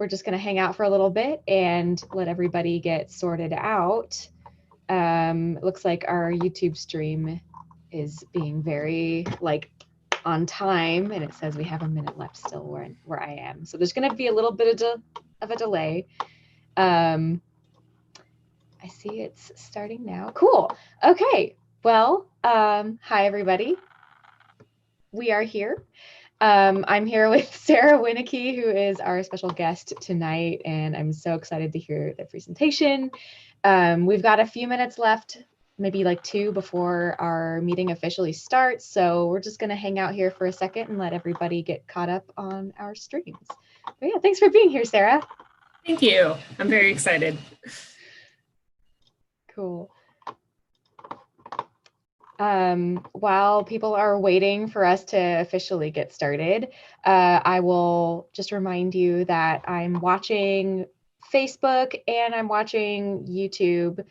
we're just going to hang out for a little bit and let everybody get sorted out. It looks like our YouTube stream is being very on time, and it says we have a minute left still where I am. So there's going to be a little bit of a delay. I see it's starting now. Cool. Okay. Well, hi everybody. We are here. I'm here with Sarah Winnicki, who is our special guest tonight, and I'm so excited to hear the presentation. We've got a few minutes left, maybe like 2 before our meeting officially starts, so we're just going to hang out here for a second and let everybody get caught up on our streams. But yeah, thanks for being here, Sarah. Thank you. I'm very excited. Cool. While people are waiting for us to officially get started, I will just remind you that I'm watching Facebook and I'm watching YouTube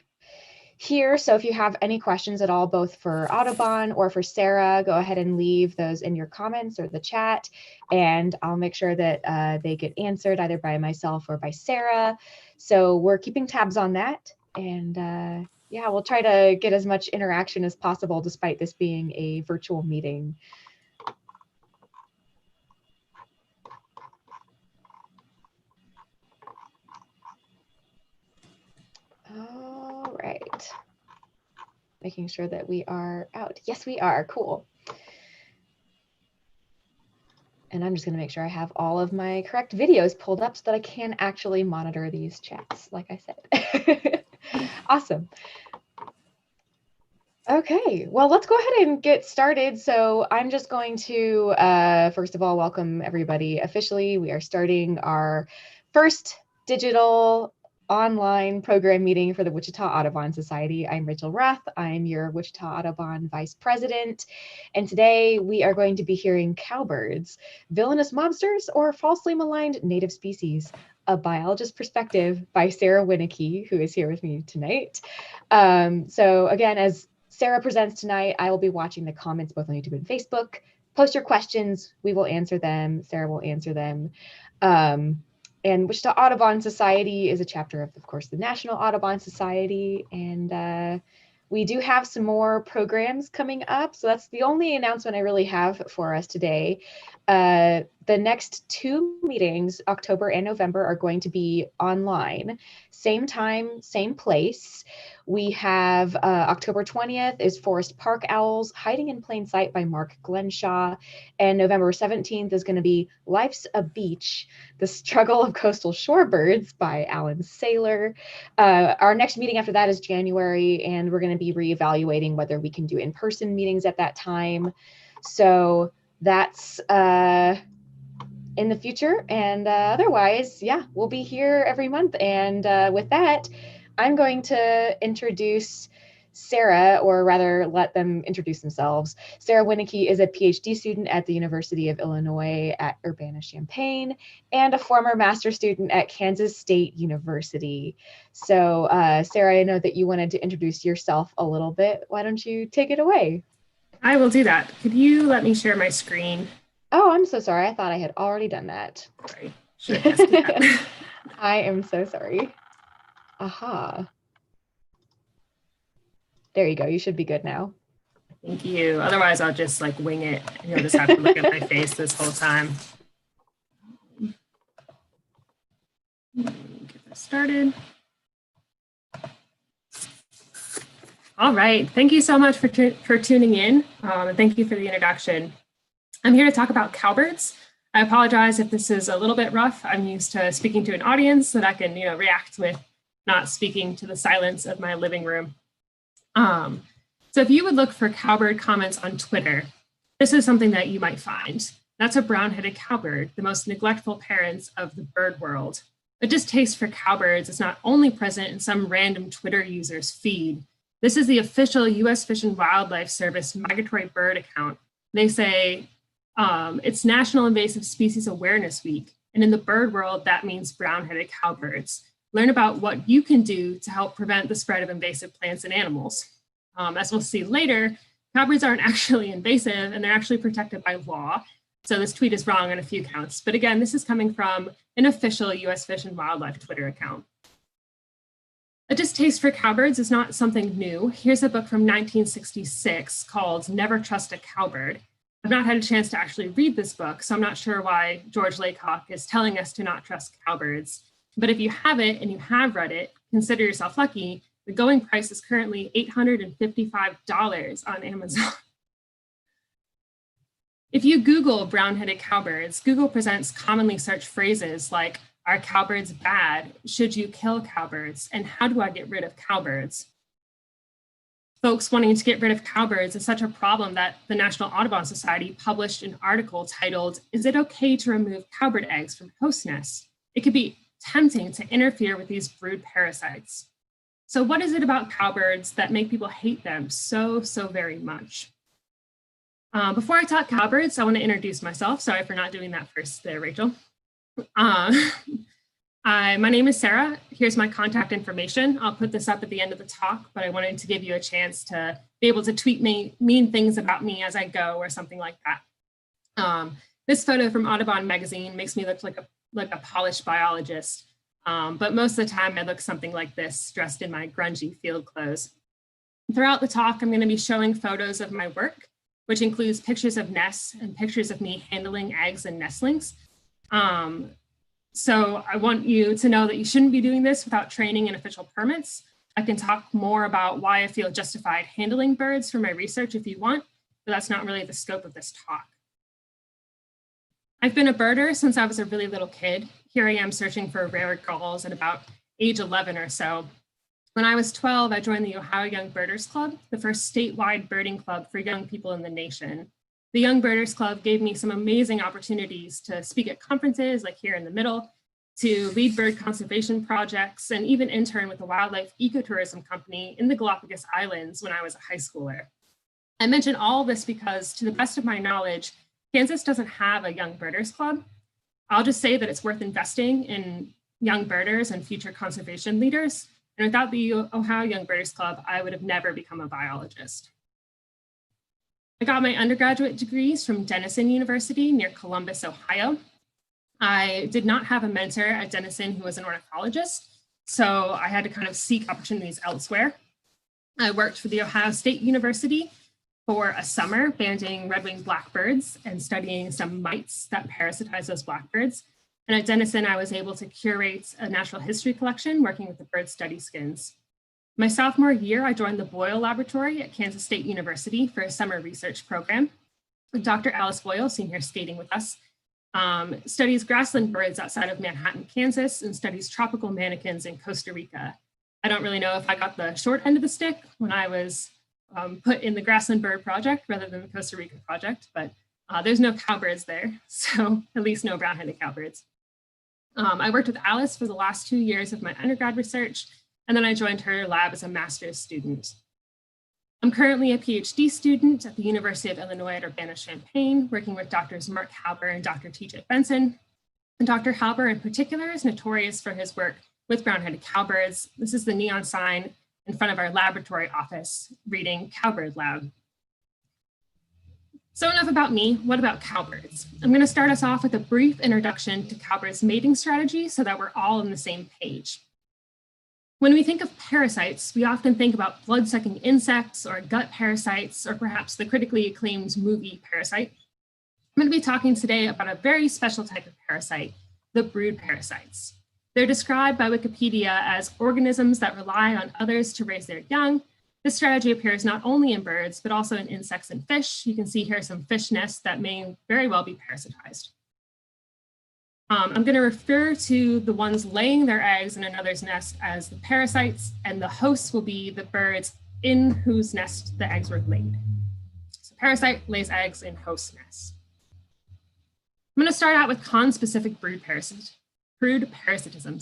here. So if you have any questions at all, both for Audubon or for Sarah, go ahead and leave those in your comments or the chat, and I'll make sure that they get answered either by myself or by Sarah. So we're keeping tabs on that, and yeah, we'll try to get as much interaction as possible despite this being a virtual meeting. All right. Making sure that we are out. Yes, we are. Cool. And I'm just going to make sure I have all of my correct videos pulled up so that I can actually monitor these chats, like I said. Awesome. Okay, well, let's go ahead and get started. So I'm just going to, first of all, welcome everybody officially. We are starting our first digital online program meeting for the Wichita Audubon Society. I'm Rachel Rath. I'm your Wichita Audubon Vice President. And today we are going to be hearing Cowbirds, Villainous Mobsters or Falsely Maligned Native Species, a Biologist Perspective by Sarah Winnicki, who is here with me tonight. So again, as Sarah presents tonight, I will be watching the comments both on YouTube and Facebook. Post your questions, we will answer them. Sarah will answer them. And Wichita Audubon Society is a chapter of course, the National Audubon Society. And we do have some more programs coming up. So that's the only announcement I really have for us today. The next 2 meetings, October and November, are going to be online. Same time, same place. We have October 20th is Forest Park Owls, Hiding in Plain Sight by Mark Glenshaw. And November 17th is going to be Life's a Beach, The Struggle of Coastal Shorebirds by Alan Saylor. Our next meeting after that is January, and we're going to be reevaluating whether we can do in-person meetings at that time. So that's in the future, and otherwise, yeah, we'll be here every month. And with that, I'm going to introduce Sarah, or rather let them introduce themselves. Sarah Winnicki is a PhD student at the University of Illinois at Urbana-Champaign and a former master's student at Kansas State University. So Sarah, I know that you wanted to introduce yourself a little bit. Why don't you take it away? I will do that. Could you let me share my screen? Oh, I'm so sorry. I thought I had already done that. Sorry. Should have asked that. I am so sorry. Aha. There you go. You should be good now. Thank you. Otherwise, I'll just like wing it. You'll just have to look at my face this whole time. Get this started. All right. Thank you so much for tuning in. And thank you for the introduction. I'm here to talk about cowbirds. I apologize if this is a little bit rough. I'm used to speaking to an audience so that I can, react with not speaking to the silence of my living room. So if you would look for cowbird comments on Twitter, this is something that you might find. That's a brown-headed cowbird, the most neglectful parents of the bird world. A distaste for cowbirds is not only present in some random Twitter user's feed. This is the official U.S. Fish and Wildlife Service migratory bird account. They say it's National Invasive Species Awareness Week, and in the bird world, that means brown-headed cowbirds. Learn about what you can do to help prevent the spread of invasive plants and animals. As we'll see later, cowbirds aren't actually invasive, and they're actually protected by law. So this tweet is wrong on a few counts. But again, this is coming from an official US Fish and Wildlife Twitter account. A distaste for cowbirds is not something new. Here's a book from 1966 called Never Trust a Cowbird. I've not had a chance to actually read this book, so I'm not sure why George Laycock is telling us to not trust cowbirds. But if you have it and you have read it, consider yourself lucky. The going price is currently $855 on Amazon. If you Google brown-headed cowbirds, Google presents commonly searched phrases like, are cowbirds bad? Should you kill cowbirds? And how do I get rid of cowbirds? Folks wanting to get rid of cowbirds is such a problem that the National Audubon Society published an article titled, Is it okay to remove cowbird eggs from host nests? It could be tempting to interfere with these brood parasites. So what is it about cowbirds that make people hate them so very much? Before I talk cowbirds, I want to introduce myself. Sorry for not doing that first there, Rachel. My name is Sarah. Here's my contact information. I'll put this up at the end of the talk, but I wanted to give you a chance to be able to tweet me mean things about me as I go or something like that. This photo from Audubon magazine makes me look like a polished biologist, but most of the time I look something like this, dressed in my grungy field clothes. Throughout the talk, I'm going to be showing photos of my work, which includes pictures of nests and pictures of me handling eggs and nestlings. So I want you to know that you shouldn't be doing this without training and official permits. I can talk more about why I feel justified handling birds for my research if you want, but that's not really the scope of this talk. I've been a birder since I was a really little kid. Here I am searching for rare gulls at about age 11 or so. When I was 12, I joined the Ohio Young Birders Club, the first statewide birding club for young people in the nation. The Young Birders Club gave me some amazing opportunities to speak at conferences like here in the middle, to lead bird conservation projects, and even intern with a wildlife ecotourism company in the Galapagos Islands when I was a high schooler. I mention all this because, to the best of my knowledge, Kansas doesn't have a Young Birders Club. I'll just say that it's worth investing in young birders and future conservation leaders. And without the Ohio Young Birders Club, I would have never become a biologist. I got my undergraduate degrees from Denison University near Columbus, Ohio. I did not have a mentor at Denison who was an ornithologist, so I had to kind of seek opportunities elsewhere. I worked for the Ohio State University for a summer, banding red-winged blackbirds and studying some mites that parasitize those blackbirds. And at Denison, I was able to curate a natural history collection working with the bird study skins. My sophomore year, I joined the Boyle Laboratory at Kansas State University for a summer research program. Dr. Alice Boyle, seen here skating with us, studies grassland birds outside of Manhattan, Kansas, and studies tropical manakins in Costa Rica. I don't really know if I got the short end of the stick when I was put in the grassland bird project rather than the Costa Rica project, but there's no cowbirds there, so at least no brown-headed cowbirds. I worked with Alice for the last 2 years of my undergrad research, and then I joined her lab as a master's student. I'm currently a PhD student at the University of Illinois at Urbana-Champaign, working with Drs. Mark Halber and Dr. TJ Benson. And Dr. Halber in particular is notorious for his work with brown-headed cowbirds. This is the neon sign in front of our laboratory office reading Cowbird Lab. So enough about me, what about cowbirds? I'm going to start us off with a brief introduction to cowbirds' mating strategy so that we're all on the same page. When we think of parasites, we often think about blood-sucking insects or gut parasites, or perhaps the critically acclaimed movie Parasite. I'm going to be talking today about a very special type of parasite, the brood parasites. They're described by Wikipedia as organisms that rely on others to raise their young. This strategy appears not only in birds, but also in insects and fish. You can see here some fish nests that may very well be parasitized. I'm going to refer to the ones laying their eggs in another's nest as the parasites, and the hosts will be the birds in whose nest the eggs were laid. So parasite lays eggs in host nests. I'm going to start out with con-specific brood parasitism,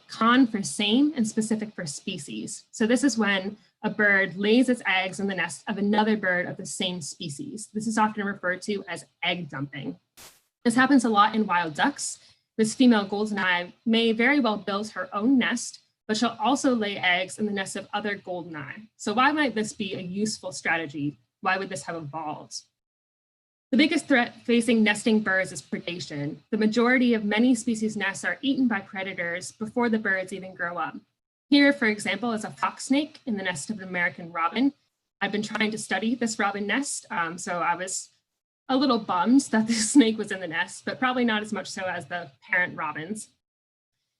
con for same and specific for species. So this is when a bird lays its eggs in the nest of another bird of the same species. This is often referred to as egg dumping. This happens a lot in wild ducks. This female goldeneye may very well build her own nest, but she'll also lay eggs in the nests of other goldeneye. So why might this be a useful strategy? Why would this have evolved? The biggest threat facing nesting birds is predation. The majority of many species nests are eaten by predators before the birds even grow up. Here, for example, is a fox snake in the nest of an American robin. I've been trying to study this robin nest, so I was a little bummed that this snake was in the nest, but probably not as much so as the parent robins.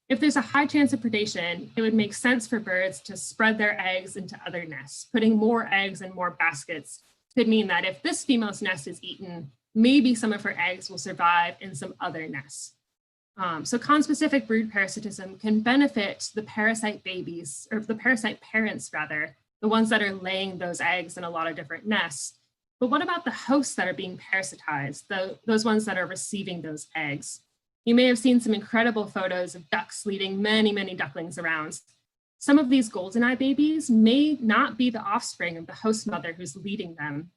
If there's a high chance of predation, it would make sense for birds to spread their eggs into other nests. Putting more eggs in more baskets could mean that if this female's nest is eaten, maybe some of her eggs will survive in some other nests. So conspecific brood parasitism can benefit the parasite babies, or the parasite parents rather, the ones that are laying those eggs in a lot of different nests. But what about the hosts that are being parasitized, those ones that are receiving those eggs? You may have seen some incredible photos of ducks leading many, many ducklings around. Some of these goldeneye babies may not be the offspring of the host mother who's leading them.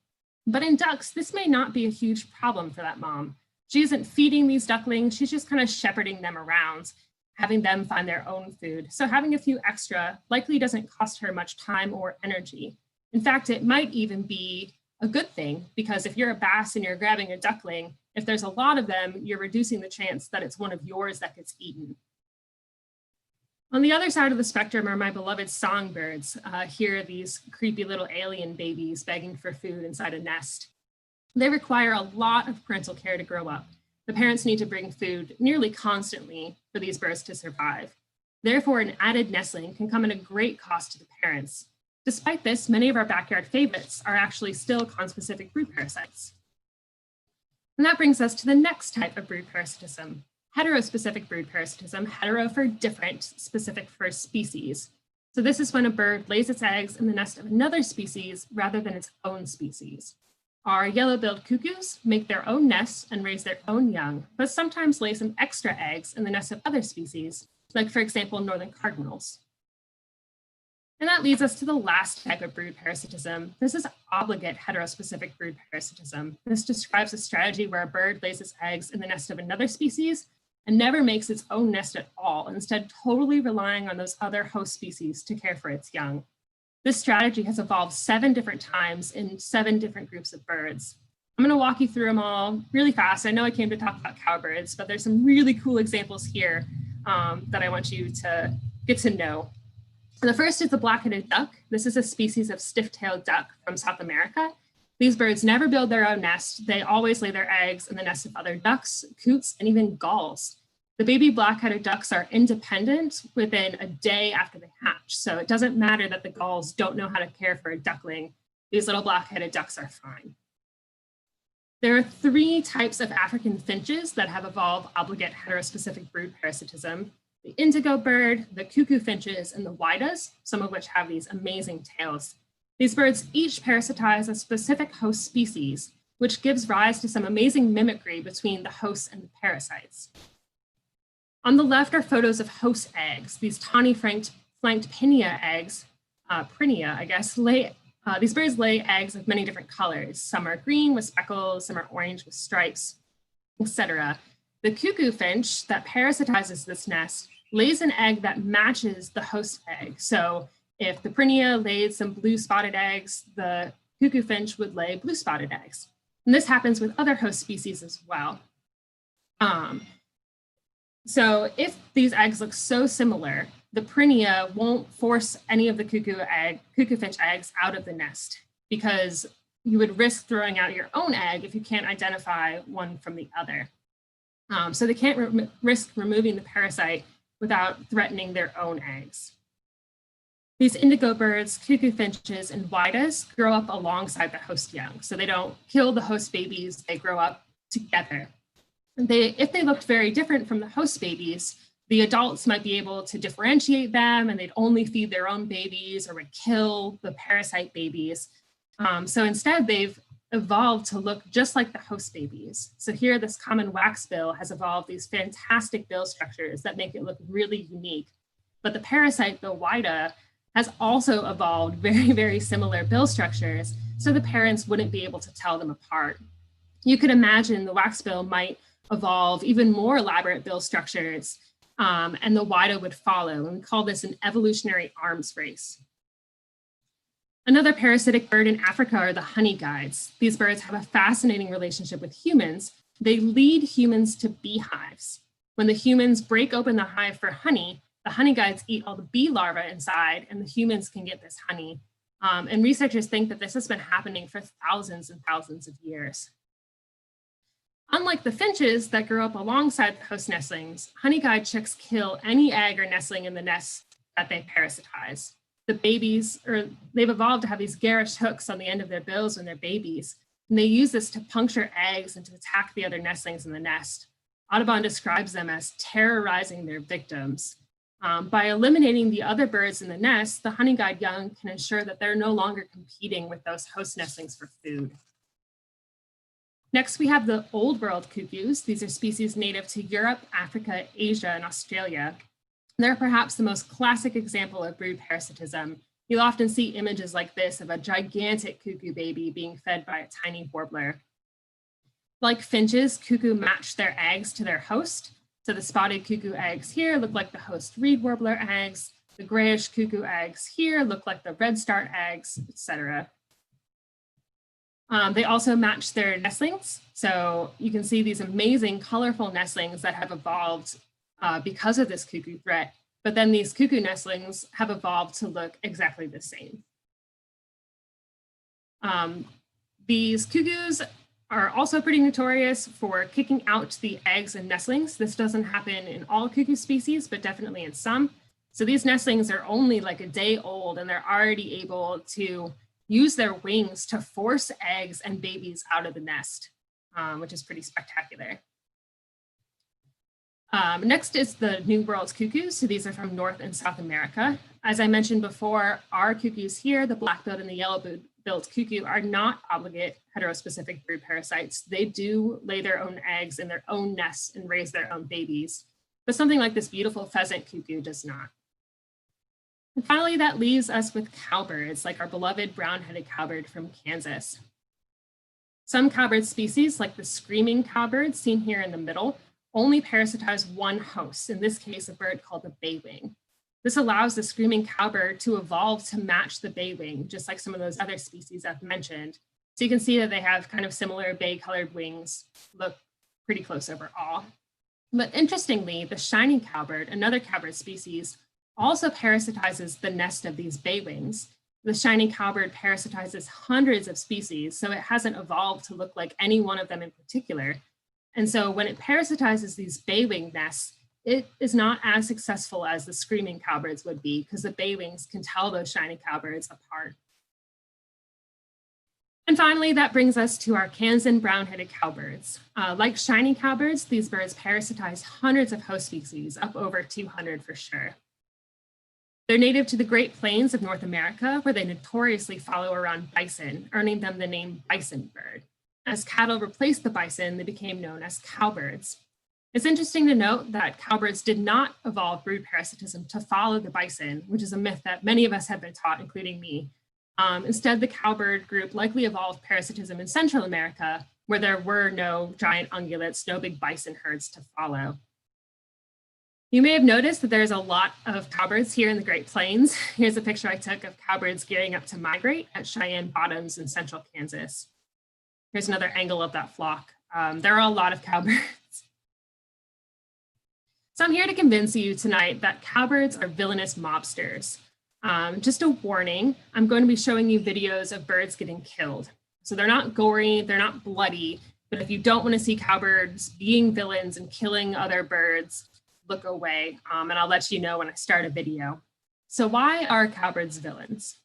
But in ducks, this may not be a huge problem for that mom. She isn't feeding these ducklings, she's just kind of shepherding them around, having them find their own food. So having a few extra likely doesn't cost her much time or energy. In fact, it might even be a good thing, because if you're a bass and you're grabbing a duckling, if there's a lot of them, you're reducing the chance that it's one of yours that gets eaten. On the other side of the spectrum are my beloved songbirds. Here are these creepy little alien babies begging for food inside a nest. They require a lot of parental care to grow up. The parents need to bring food nearly constantly for these birds to survive. Therefore, an added nestling can come at a great cost to the parents. Despite this, many of our backyard favorites are actually still conspecific brood parasites. And that brings us to the next type of brood parasitism, heterospecific brood parasitism, hetero for different, specific for species. So this is when a bird lays its eggs in the nest of another species rather than its own species. Our yellow-billed cuckoos make their own nests and raise their own young, but sometimes lay some extra eggs in the nests of other species, like for example, northern cardinals. And that leads us to the last type of brood parasitism. This is obligate heterospecific brood parasitism. This describes a strategy where a bird lays its eggs in the nest of another species and never makes its own nest at all, instead totally relying on those other host species to care for its young. This strategy has evolved 7 different times in 7 different groups of birds. I'm going to walk you through them all really fast. I know I came to talk about cowbirds, but there's some really cool examples here that I want you to get to know. So the first is the black-headed duck. This is a species of stiff-tailed duck from South America. These birds never build their own nest. They always lay their eggs in the nests of other ducks, coots, and even gulls. The baby black-headed ducks are independent within a day after they hatch. So it doesn't matter that the gulls don't know how to care for a duckling. These little black-headed ducks are fine. There are 3 types of African finches that have evolved obligate heterospecific brood parasitism: the indigo bird, the cuckoo finches, and the whitas, some of which have these amazing tails. These birds each parasitize a specific host species, which gives rise to some amazing mimicry between the hosts and the parasites. On the left are photos of host eggs. These tawny flanked pinia eggs, prinia, I guess, these birds lay eggs of many different colors. Some are green with speckles, some are orange with stripes, etc. The cuckoo finch that parasitizes this nest lays an egg that matches the host egg. So if the prinia laid some blue spotted eggs, the cuckoo finch would lay blue spotted eggs. And this happens with other host species as well. So if these eggs look so similar, the prinia won't force any of the cuckoo finch eggs out of the nest, because you would risk throwing out your own egg if you can't identify one from the other. So they can't risk removing the parasite without threatening their own eggs. These indigo birds, cuckoo finches, and whitas grow up alongside the host young. So they don't kill the host babies, they grow up together. If they looked very different from the host babies, the adults might be able to differentiate them, and they'd only feed their own babies or would kill the parasite babies. So instead, they've evolved to look just like the host babies. So here, this common waxbill has evolved these fantastic bill structures that make it look really unique. But the parasite, the whita, has also evolved very, very similar bill structures, so the parents wouldn't be able to tell them apart. You could imagine the waxbill might evolve even more elaborate bill structures, and the whita would follow. And we call this an evolutionary arms race. Another parasitic bird in Africa are the honey guides. These birds have a fascinating relationship with humans. They lead humans to beehives. When the humans break open the hive for honey, the honey guides eat all the bee larvae inside, and the humans can get this honey. And researchers think that this has been happening for thousands and thousands of years. Unlike the finches that grow up alongside the host nestlings, honey guide chicks kill any egg or nestling in the nest that they parasitize. The babies, they've evolved to have these garish hooks on the end of their bills when they're babies, and they use this to puncture eggs and to attack the other nestlings in the nest. Audubon describes them as terrorizing their victims. By eliminating the other birds in the nest, the honey guide young can ensure that they're no longer competing with those host nestlings for food. Next, we have the Old World cuckoos. These are species native to Europe, Africa, Asia, and Australia. They're perhaps the most classic example of brood parasitism. You'll often see images like this of a gigantic cuckoo baby being fed by a tiny warbler. Like finches, cuckoo match their eggs to their host. So the spotted cuckoo eggs here look like the host reed warbler eggs. The grayish cuckoo eggs here look like the redstart eggs, etc. They also match their nestlings. So you can see these amazing colorful nestlings that have evolved because of this cuckoo threat, but then these cuckoo nestlings have evolved to look exactly the same. These cuckoos are also pretty notorious for kicking out the eggs and nestlings. This doesn't happen in all cuckoo species, but definitely in some. So these nestlings are only like a day old, and they're already able to use their wings to force eggs and babies out of the nest, which is pretty spectacular. Next is the New World cuckoos. So these are from North and South America. As I mentioned before, our cuckoos here, the black-billed and the yellow-billed cuckoo, are not obligate heterospecific brood parasites. They do lay their own eggs in their own nests and raise their own babies, but something like this beautiful pheasant cuckoo does not. And finally, that leaves us with cowbirds, like our beloved brown-headed cowbird from Kansas. Some cowbird species, like the screaming cowbird seen here in the middle, only parasitize one host, in this case, a bird called the baywing. This allows the screaming cowbird to evolve to match the baywing, just like some of those other species I've mentioned. So you can see that they have kind of similar bay-colored wings, look pretty close overall. But interestingly, the shining cowbird, another cowbird species, also parasitizes the nest of these baywings. The shining cowbird parasitizes hundreds of species, so it hasn't evolved to look like any one of them in particular. And so when it parasitizes these baywing nests, it is not as successful as the screaming cowbirds would be, because the baywings can tell those shining cowbirds apart. And finally, that brings us to our Kansan brown-headed cowbirds. Like shining cowbirds, these birds parasitize hundreds of host species, up over 200 for sure. They're native to the Great Plains of North America, where they notoriously follow around bison, earning them the name bison bird. As cattle replaced the bison, they became known as cowbirds. It's interesting to note that cowbirds did not evolve brood parasitism to follow the bison, which is a myth that many of us have been taught, including me. Instead, the cowbird group likely evolved parasitism in Central America, where there were no giant ungulates, no big bison herds to follow. You may have noticed that there's a lot of cowbirds here in the Great Plains. Here's a picture I took of cowbirds gearing up to migrate at Cheyenne Bottoms in central Kansas. Here's another angle of that flock. There are a lot of cowbirds. So I'm here to convince you tonight that cowbirds are villainous mobsters. Just a warning, I'm going to be showing you videos of birds getting killed. So they're not gory, they're not bloody, but if you don't want to see cowbirds being villains and killing other birds, look away, and I'll let you know when I start a video. So why are cowbirds villains?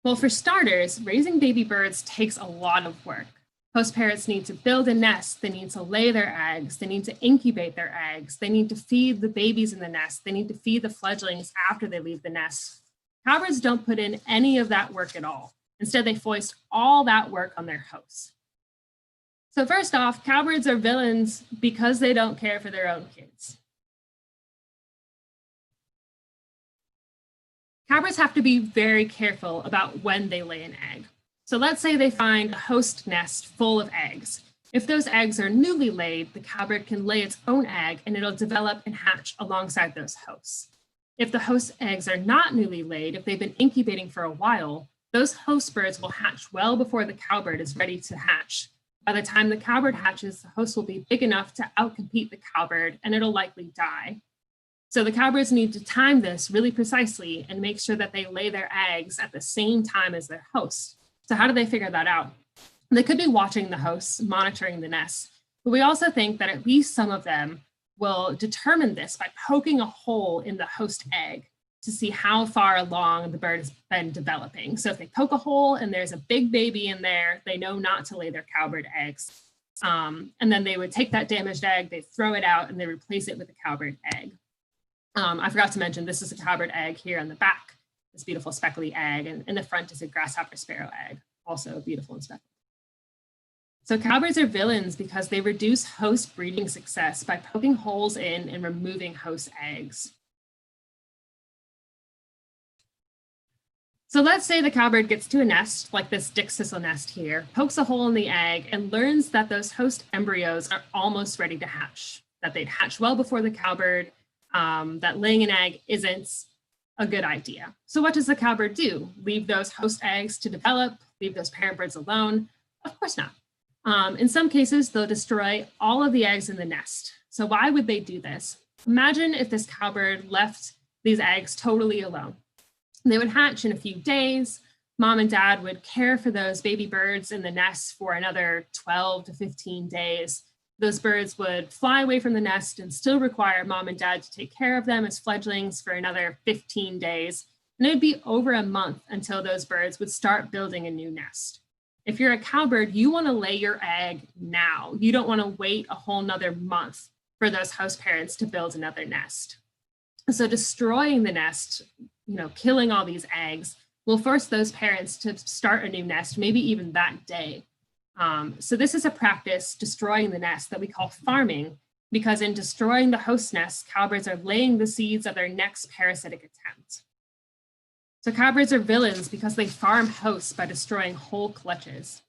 Well, for starters, raising baby birds takes a lot of work. Host parrots need to build a nest, they need to lay their eggs, they need to incubate their eggs, they need to feed the babies in the nest, they need to feed the fledglings after they leave the nest. Cowbirds don't put in any of that work at all. Instead, they foist all that work on their hosts. So first off, cowbirds are villains because they don't care for their own kids. Cowbirds have to be very careful about when they lay an egg. So let's say they find a host nest full of eggs. If those eggs are newly laid, the cowbird can lay its own egg and it'll develop and hatch alongside those hosts. If the host eggs are not newly laid, if they've been incubating for a while, those host birds will hatch well before the cowbird is ready to hatch. By the time the cowbird hatches, the host will be big enough to outcompete the cowbird, and it'll likely die. So the cowbirds need to time this really precisely and make sure that they lay their eggs at the same time as their hosts. So how do they figure that out? They could be watching the hosts, monitoring the nests, but we also think that at least some of them will determine this by poking a hole in the host egg to see how far along the bird has been developing. So if they poke a hole and there's a big baby in there, they know not to lay their cowbird eggs. And then they would take that damaged egg, they throw it out, and they replace it with a cowbird egg. I forgot to mention, this is a cowbird egg here on the back, this beautiful speckly egg, and in the front is a grasshopper sparrow egg, also beautiful and speckled. So cowbirds are villains because they reduce host breeding success by poking holes in and removing host eggs. So let's say the cowbird gets to a nest, like this dick sisal nest here, pokes a hole in the egg, and learns that those host embryos are almost ready to hatch, that they'd hatch well before the cowbird, that laying an egg isn't a good idea. So what does the cowbird do? Leave those host eggs to develop, leave those parent birds alone? Of course not. In some cases, they'll destroy all of the eggs in the nest. So why would they do this? Imagine if this cowbird left these eggs totally alone. They would hatch in a few days. Mom and dad would care for those baby birds in the nest for another 12 to 15 days. Those birds would fly away from the nest and still require mom and dad to take care of them as fledglings for another 15 days. And it would be over a month until those birds would start building a new nest. If you're a cowbird, you want to lay your egg now. You don't want to wait a whole nother month for those host parents to build another nest. So destroying the nest, killing all these eggs, will force those parents to start a new nest, maybe even that day. So this is a practice, destroying the nest, that we call farming, because in destroying the host nest, cowbirds are laying the seeds of their next parasitic attempt. So cowbirds are villains because they farm hosts by destroying whole clutches.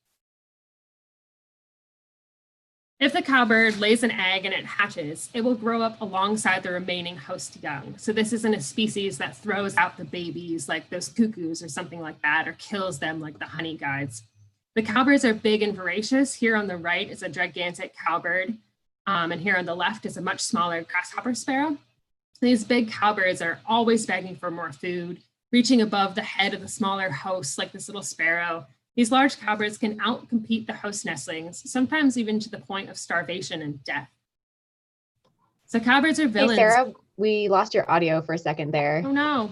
If the cowbird lays an egg and it hatches, it will grow up alongside the remaining host young. So this isn't a species that throws out the babies like those cuckoos or something like that, or kills them like the honey guides. The cowbirds are big and voracious. Here on the right is a gigantic cowbird, and here on the left is a much smaller grasshopper sparrow. These big cowbirds are always begging for more food, reaching above the head of the smaller hosts like this little sparrow. These large cowbirds can outcompete the host nestlings, sometimes even to the point of starvation and death. So cowbirds are villains. Hey, Sarah, we lost your audio for a second there. Oh no,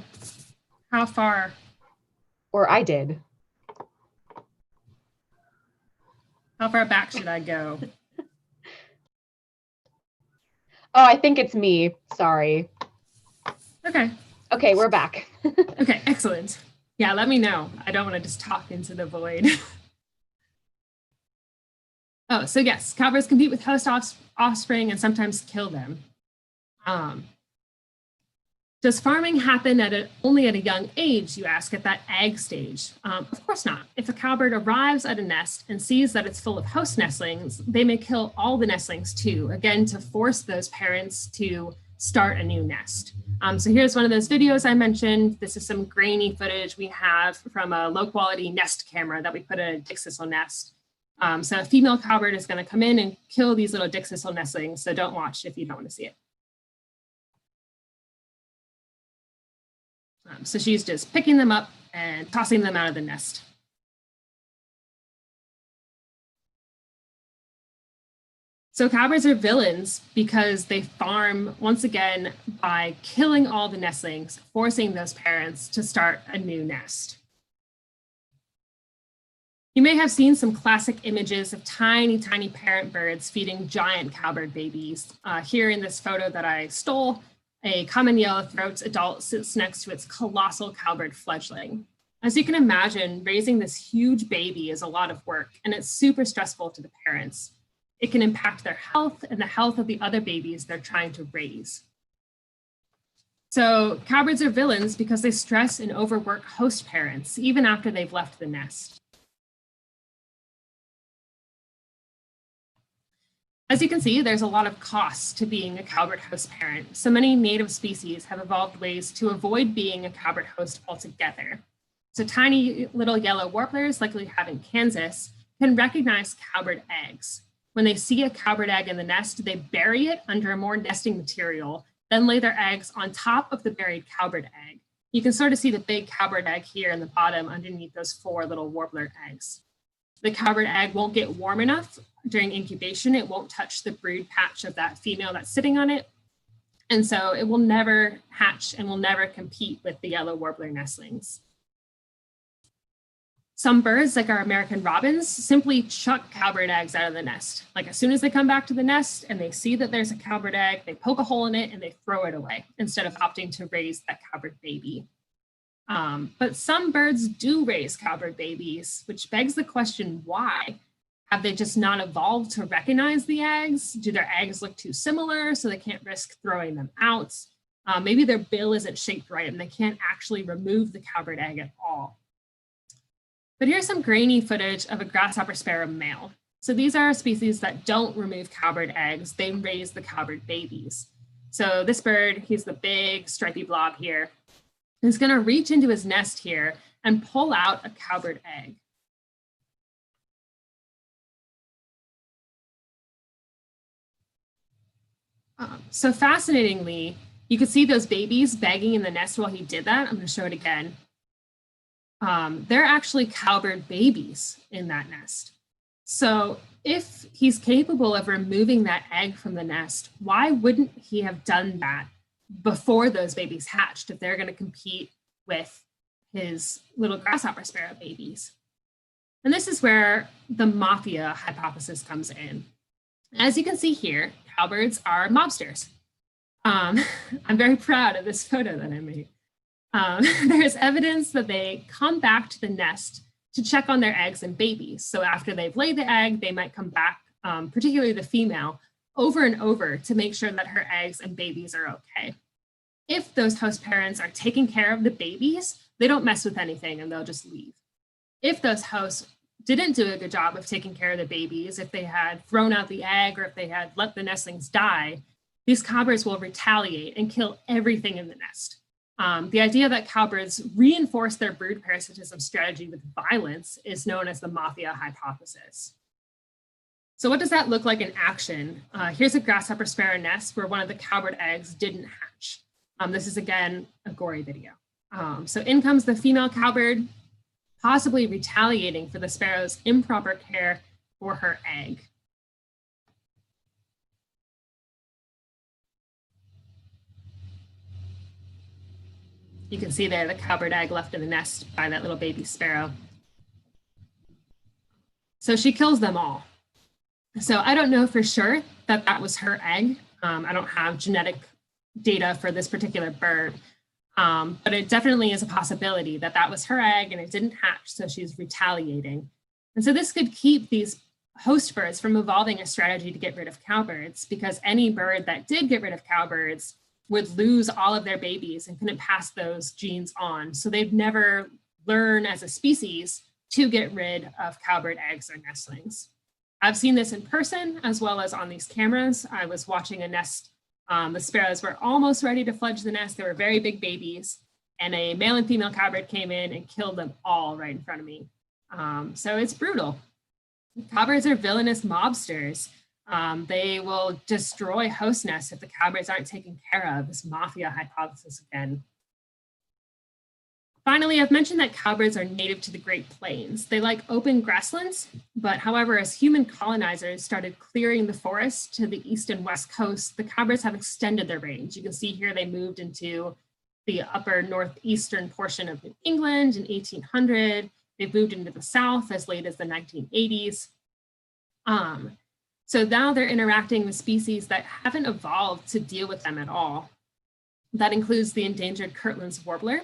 how far? Or I did. How far back should I go? Oh, I think it's me, sorry. Okay. Okay, we're back. Okay, excellent. Yeah, let me know. I don't want to just talk into the void. Oh, so yes, cowbirds compete with host offspring and sometimes kill them. Does farming happen only at a young age, you ask, at that egg stage? Of course not. If a cowbird arrives at a nest and sees that it's full of host nestlings, they may kill all the nestlings too, again, to force those parents to start a new nest. So here's one of those videos I mentioned. This is some grainy footage we have from a low quality nest camera that we put in a dick sisal nest. So a female cowbird is going to come in and kill these little dick sisal nestlings. So don't watch if you don't want to see it. So she's just picking them up and tossing them out of the nest. So cowbirds are villains because they farm, once again, by killing all the nestlings, forcing those parents to start a new nest. You may have seen some classic images of tiny, tiny parent birds feeding giant cowbird babies. Here in this photo that I stole, a common yellow-throat adult sits next to its colossal cowbird fledgling. As you can imagine, raising this huge baby is a lot of work, and it's super stressful to the parents. It can impact their health and the health of the other babies they're trying to raise. So cowbirds are villains because they stress and overwork host parents, even after they've left the nest. As you can see, there's a lot of costs to being a cowbird host parent. So many native species have evolved ways to avoid being a cowbird host altogether. So tiny little yellow warblers, like we have in Kansas, can recognize cowbird eggs. When they see a cowbird egg in the nest, they bury it under more nesting material, then lay their eggs on top of the buried cowbird egg. You can sort of see the big cowbird egg here in the bottom underneath those 4 little warbler eggs. The cowbird egg won't get warm enough during incubation. It won't touch the brood patch of that female that's sitting on it. And so it will never hatch and will never compete with the yellow warbler nestlings. Some birds, like our American robins, simply chuck cowbird eggs out of the nest. Like as soon as they come back to the nest and they see that there's a cowbird egg, they poke a hole in it and they throw it away instead of opting to raise that cowbird baby. But some birds do raise cowbird babies, which begs the question, why? Have they just not evolved to recognize the eggs? Do their eggs look too similar so they can't risk throwing them out? Maybe their bill isn't shaped right and they can't actually remove the cowbird egg at all. But here's some grainy footage of a grasshopper sparrow male. So these are species that don't remove cowbird eggs, they raise the cowbird babies. So this bird, he's the big stripy blob here, is going to reach into his nest here and pull out a cowbird egg. So fascinatingly, you could see those babies begging in the nest while he did that. I'm going to show it again. They're actually cowbird babies in that nest. So if he's capable of removing that egg from the nest, why wouldn't he have done that before those babies hatched if they're going to compete with his little grasshopper sparrow babies? And this is where the mafia hypothesis comes in. As you can see here, cowbirds are mobsters. I'm very proud of this photo that I made. There's evidence that they come back to the nest to check on their eggs and babies. So after they've laid the egg, they might come back, particularly the female, over and over to make sure that her eggs and babies are okay. If those host parents are taking care of the babies, they don't mess with anything and they'll just leave. If those hosts didn't do a good job of taking care of the babies, if they had thrown out the egg or if they had let the nestlings die, these cowbirds will retaliate and kill everything in the nest. The idea that cowbirds reinforce their brood parasitism strategy with violence is known as the mafia hypothesis. So what does that look like in action? Here's a grasshopper sparrow nest where one of the cowbird eggs didn't hatch. This is, again, a gory video. So in comes the female cowbird, possibly retaliating for the sparrow's improper care for her egg. You can see there the cowbird egg left in the nest by that little baby sparrow. So she kills them all. So I don't know for sure that that was her egg. I don't have genetic data for this particular bird, but it definitely is a possibility that that was her egg and it didn't hatch, so she's retaliating. And so this could keep these host birds from evolving a strategy to get rid of cowbirds, because any bird that did get rid of cowbirds would lose all of their babies and couldn't pass those genes on. So they'd never learn as a species to get rid of cowbird eggs or nestlings. I've seen this in person as well as on these cameras. I was watching a nest. The sparrows were almost ready to fledge the nest. They were very big babies, and a male and female cowbird came in and killed them all right in front of me. So it's brutal. Cowbirds are villainous mobsters. They will destroy host nests if the cowbirds aren't taken care of. This mafia hypothesis again. Finally, I've mentioned that cowbirds are native to the Great Plains. They like open grasslands, but however, as human colonizers started clearing the forests to the east and west coast, the cowbirds have extended their range. You can see here they moved into the upper northeastern portion of New England in 1800. They've moved into the south as late as the 1980s. So now they're interacting with species that haven't evolved to deal with them at all. That includes the endangered Kirtland's warbler.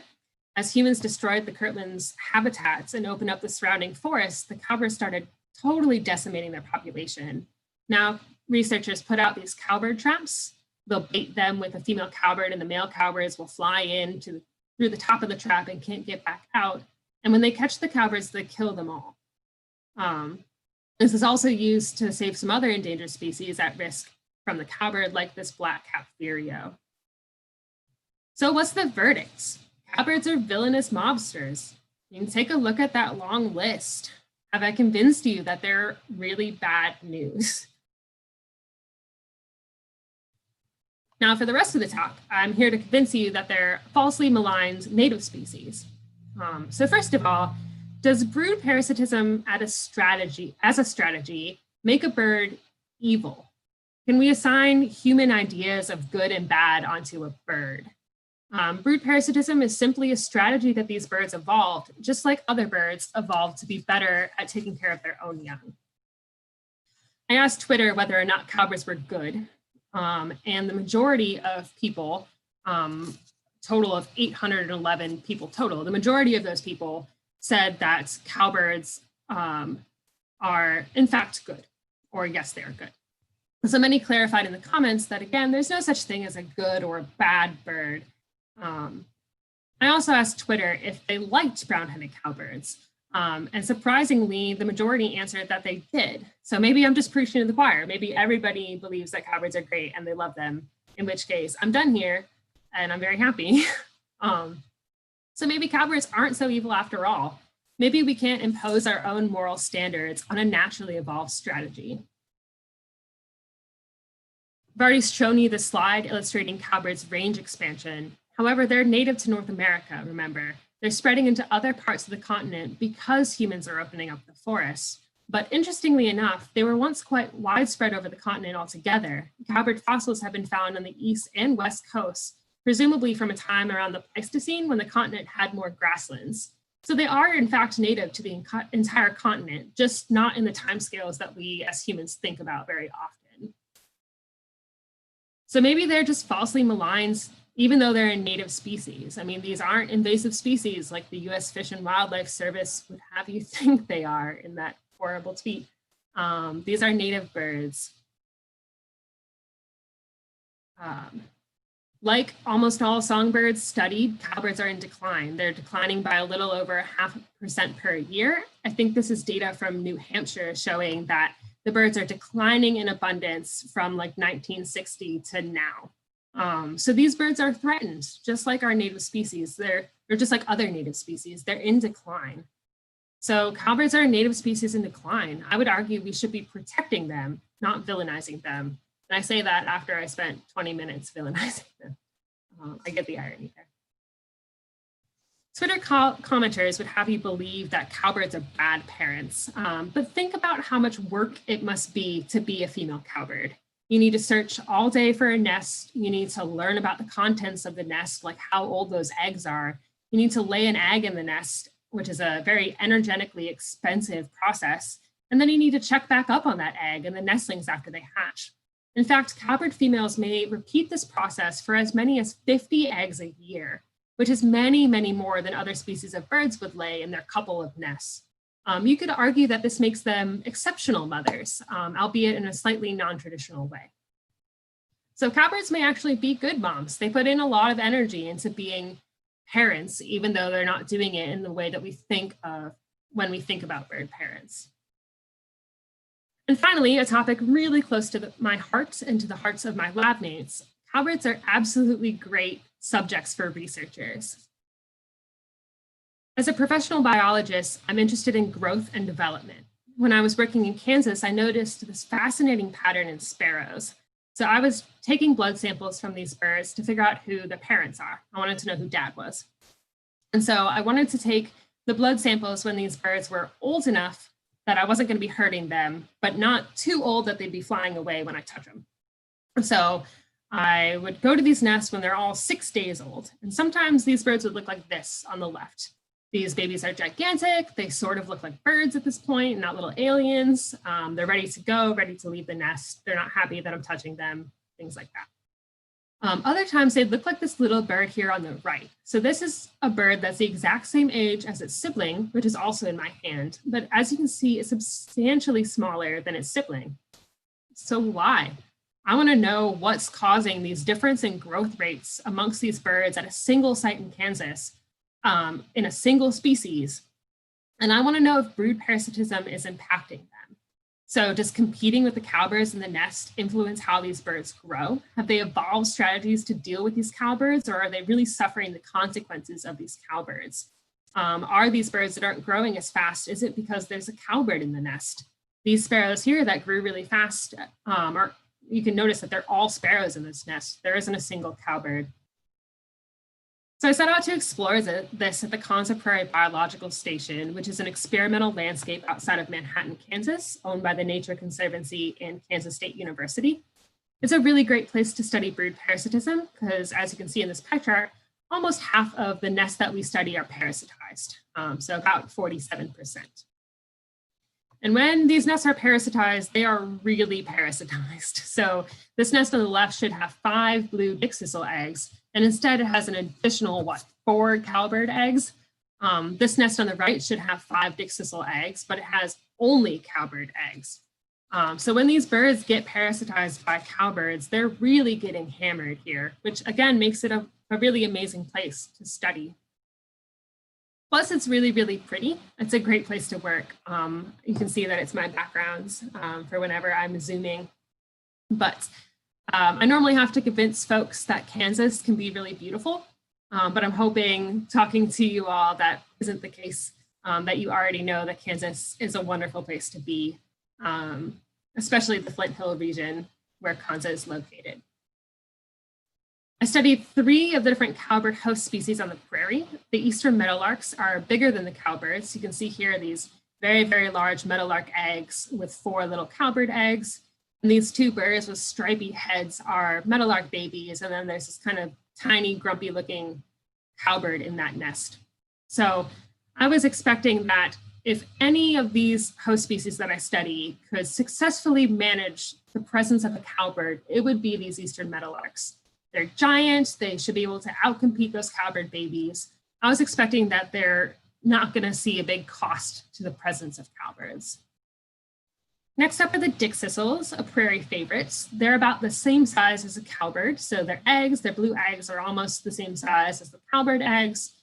As humans destroyed the Kirtland's habitats and opened up the surrounding forests, the cowbirds started totally decimating their population. Now, researchers put out these cowbird traps. They'll bait them with a female cowbird, and the male cowbirds will fly in through the top of the trap and can't get back out. And when they catch the cowbirds, they kill them all. This is also used to save some other endangered species at risk from the cowbird, like this black-capped vireo. So what's the verdict? Cowbirds are villainous mobsters. You can take a look at that long list. Have I convinced you that they're really bad news? Now, for the rest of the talk, I'm here to convince you that they're falsely maligned native species. So first of all, does brood parasitism as a strategy make a bird evil? Can we assign human ideas of good and bad onto a bird? Brood parasitism is simply a strategy that these birds evolved, just like other birds evolved to be better at taking care of their own young. I asked Twitter whether or not cowbirds were good, and the majority of people, total of 811 people total, the majority of those people said that cowbirds are in fact good, or yes, they are good. So many clarified in the comments that, again, there's no such thing as a good or a bad bird. I also asked Twitter if they liked brown-headed cowbirds, and surprisingly, the majority answered that they did. So maybe I'm just preaching to the choir. Maybe everybody believes that cowbirds are great and they love them, in which case I'm done here and I'm very happy. So maybe cowbirds aren't so evil after all. Maybe we can't impose our own moral standards on a naturally evolved strategy. I've already shown you the slide illustrating cowbirds' range expansion. However, they're native to North America, remember. They're spreading into other parts of the continent because humans are opening up the forests. But interestingly enough, they were once quite widespread over the continent altogether. Cowbird fossils have been found on the east and west coasts, presumably from a time around the Pleistocene when the continent had more grasslands. So they are in fact native to the entire continent, just not in the timescales that we as humans think about very often. So maybe they're just falsely maligned, even though they're a native species. I mean, these aren't invasive species like the US Fish and Wildlife Service would have you think they are in that horrible tweet. These are native birds. Like almost all songbirds studied, cowbirds are in decline. They're declining by a little over 0.5% per year. I think this is data from New Hampshire showing that the birds are declining in abundance from like 1960 to now. So these birds are threatened, just like our native species. They're just like other native species. They're in decline. So cowbirds are a native species in decline. I would argue we should be protecting them, not villainizing them. And I say that after I spent 20 minutes villainizing them. I get the irony there. Twitter commenters would have you believe that cowbirds are bad parents, but think about how much work it must be to be a female cowbird. You need to search all day for a nest. You need to learn about the contents of the nest, like how old those eggs are. You need to lay an egg in the nest, which is a very energetically expensive process. And then you need to check back up on that egg and the nestlings after they hatch. In fact, cowbird females may repeat this process for as many as 50 eggs a year, which is many, many more than other species of birds would lay in their couple of nests. You could argue that this makes them exceptional mothers, albeit in a slightly non-traditional way. So cowbirds may actually be good moms. They put in a lot of energy into being parents, even though they're not doing it in the way that we think of when we think about bird parents. And finally, a topic really close to my heart and to the hearts of my lab mates, cowbirds are absolutely great subjects for researchers. As a professional biologist, I'm interested in growth and development. When I was working in Kansas, I noticed this fascinating pattern in sparrows. So I was taking blood samples from these birds to figure out who the parents are. I wanted to know who dad was. And so I wanted to take the blood samples when these birds were old enough that I wasn't going to be hurting them, but not too old that they'd be flying away when I touch them. So I would go to these nests when they're all 6 days old. And sometimes these birds would look like this on the left. These babies are gigantic. They sort of look like birds at this point, not little aliens. They're ready to go, ready to leave the nest. They're not happy that I'm touching them, things like that. Other times they look like this little bird here on the right. So this is a bird that's the exact same age as its sibling, which is also in my hand. But as you can see, it's substantially smaller than its sibling. So why? I want to know what's causing these difference in growth rates amongst these birds at a single site in Kansas, in a single species. And I want to know if brood parasitism is impacting them. So does competing with the cowbirds in the nest influence how these birds grow? Have they evolved strategies to deal with these cowbirds, or are they really suffering the consequences of these cowbirds? Are these birds that aren't growing as fast, is it because there's a cowbird in the nest? These sparrows here that grew really fast, you can notice that they're all sparrows in this nest. There isn't a single cowbird. So I set out to explore this at the Konza Prairie Biological Station, which is an experimental landscape outside of Manhattan, Kansas, owned by the Nature Conservancy and Kansas State University. It's a really great place to study brood parasitism because, as you can see in this pie chart, almost half of the nests that we study are parasitized, so about 47%. And when these nests are parasitized, they are really parasitized. So this nest on the left should have 5 blue dickcissel eggs, and instead it has an additional, 4 cowbird eggs. This nest on the right should have 5 dickcissel eggs, but it has only cowbird eggs. So when these birds get parasitized by cowbirds, they're really getting hammered here, which again makes it a really amazing place to study. Plus, it's really, really pretty. It's a great place to work. You can see that it's my backgrounds for whenever I'm Zooming. But I normally have to convince folks that Kansas can be really beautiful. But I'm hoping, talking to you all, that isn't the case, that you already know that Kansas is a wonderful place to be, especially the Flint Hill region where Konza is located. I studied 3 of the different cowbird host species on the prairie. The eastern meadowlarks are bigger than the cowbirds. You can see here these very, very large meadowlark eggs with 4 little cowbird eggs. And these 2 birds with stripy heads are meadowlark babies. And then there's this kind of tiny, grumpy looking cowbird in that nest. So I was expecting that if any of these host species that I study could successfully manage the presence of a cowbird, it would be these eastern meadowlarks. They're giant, they should be able to outcompete those cowbird babies. I was expecting that they're not gonna see a big cost to the presence of cowbirds. Next up are the dickcissels, a prairie favorite. They're about the same size as a cowbird. So their eggs, their blue eggs are almost the same size as the cowbird eggs.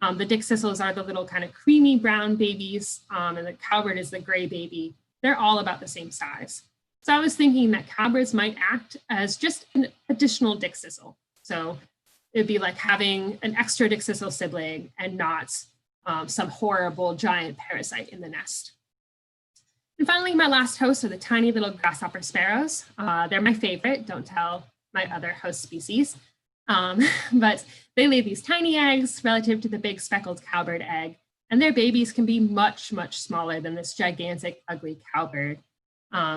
The dickcissels are the little kind of creamy brown babies, and the cowbird is the gray baby. They're all about the same size. So I was thinking that cowbirds might act as just an additional dickcissel. So it'd be like having an extra dickcissel sibling and not some horrible giant parasite in the nest. And finally, my last host are the tiny little grasshopper sparrows. They're my favorite, don't tell my other host species. But they lay these tiny eggs relative to the big speckled cowbird egg, and their babies can be much, much smaller than this gigantic, ugly cowbird.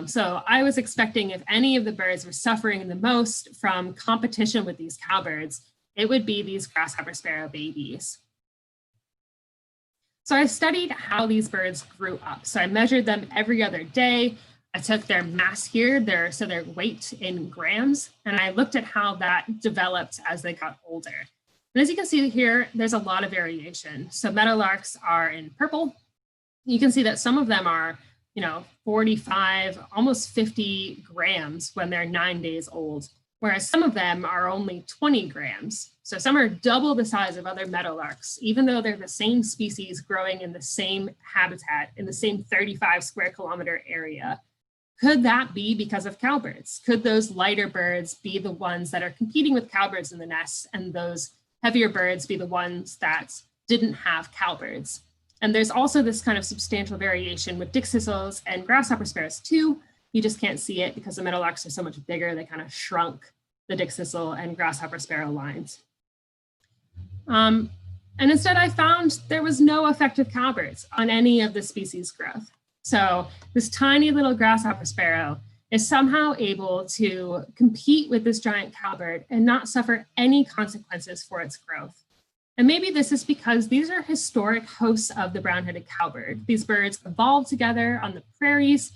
So I was expecting if any of the birds were suffering the most from competition with these cowbirds, it would be these grasshopper sparrow babies. So I studied how these birds grew up. So I measured them every other day. I took their mass here, their weight in grams, and I looked at how that developed as they got older. And as you can see here, there's a lot of variation. So meadowlarks are in purple. You can see that some of them are 45, almost 50 grams when they're 9 days old, whereas some of them are only 20 grams. So some are double the size of other meadowlarks, even though they're the same species growing in the same habitat, in the same 35 square kilometer area. Could that be because of cowbirds? Could those lighter birds be the ones that are competing with cowbirds in the nest, and those heavier birds be the ones that didn't have cowbirds? And there's also this kind of substantial variation with dickcissels and grasshopper sparrows too. You just can't see it because the meadowlarks are so much bigger, they kind of shrunk the dickcissel and grasshopper sparrow lines. And instead I found there was no effect of cowbirds on any of the species growth. So this tiny little grasshopper sparrow is somehow able to compete with this giant cowbird and not suffer any consequences for its growth. And maybe this is because these are historic hosts of the brown-headed cowbird. These birds evolved together on the prairies.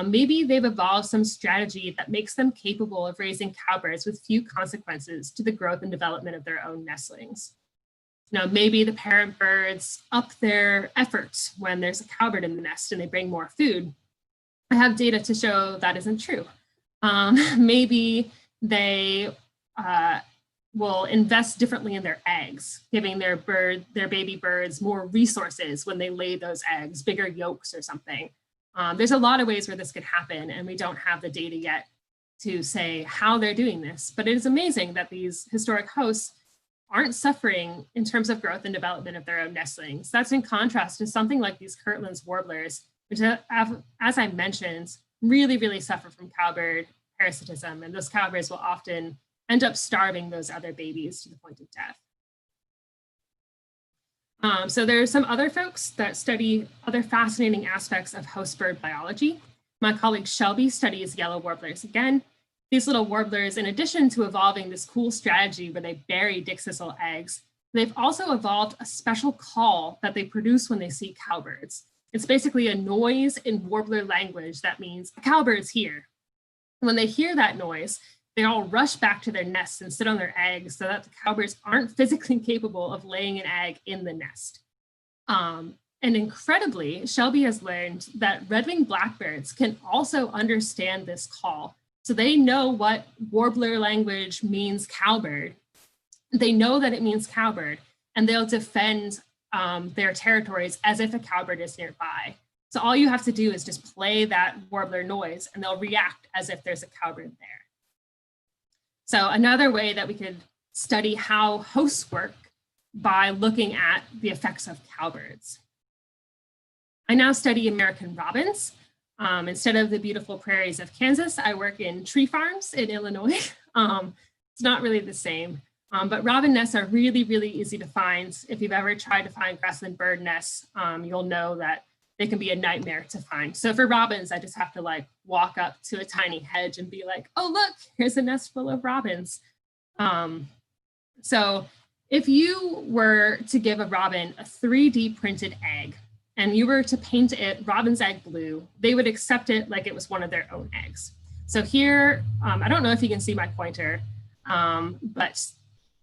Maybe they've evolved some strategy that makes them capable of raising cowbirds with few consequences to the growth and development of their own nestlings. Maybe the parent birds up their efforts when there's a cowbird in the nest and they bring more food. I have data to show that isn't true. Maybe they will invest differently in their eggs, giving their baby birds more resources when they lay those eggs, bigger yolks or something. There's a lot of ways where this could happen, and we don't have the data yet to say how they're doing this, but it is amazing that these historic hosts aren't suffering in terms of growth and development of their own nestlings. That's in contrast to something like these Kirtland's warblers, which, as I mentioned, really, really suffer from cowbird parasitism, and those cowbirds will often end up starving those other babies to the point of death. So there are some other folks that study other fascinating aspects of host bird biology. My colleague Shelby studies yellow warblers again. These little warblers, in addition to evolving this cool strategy where they bury dickcissel eggs, they've also evolved a special call that they produce when they see cowbirds. It's basically a noise in warbler language that means a cowbird's here. When they hear that noise, they all rush back to their nests and sit on their eggs so that the cowbirds aren't physically capable of laying an egg in the nest. And incredibly, Shelby has learned that red-winged blackbirds can also understand this call. So they know what warbler language means cowbird. They know that it means cowbird, and they'll defend their territories as if a cowbird is nearby. So all you have to do is just play that warbler noise, and they'll react as if there's a cowbird there. So another way that we could study how hosts work by looking at the effects of cowbirds. I now study American robins. Instead of the beautiful prairies of Kansas, I work in tree farms in Illinois. It's not really the same, but robin nests are really, really easy to find. If you've ever tried to find grassland bird nests, you'll know that they can be a nightmare to find. So for robins, I just have to like walk up to a tiny hedge and be like, oh, look, here's a nest full of robins. So if you were to give a robin a 3D printed egg and you were to paint it robin's egg blue, they would accept it like it was one of their own eggs. So here, I don't know if you can see my pointer, but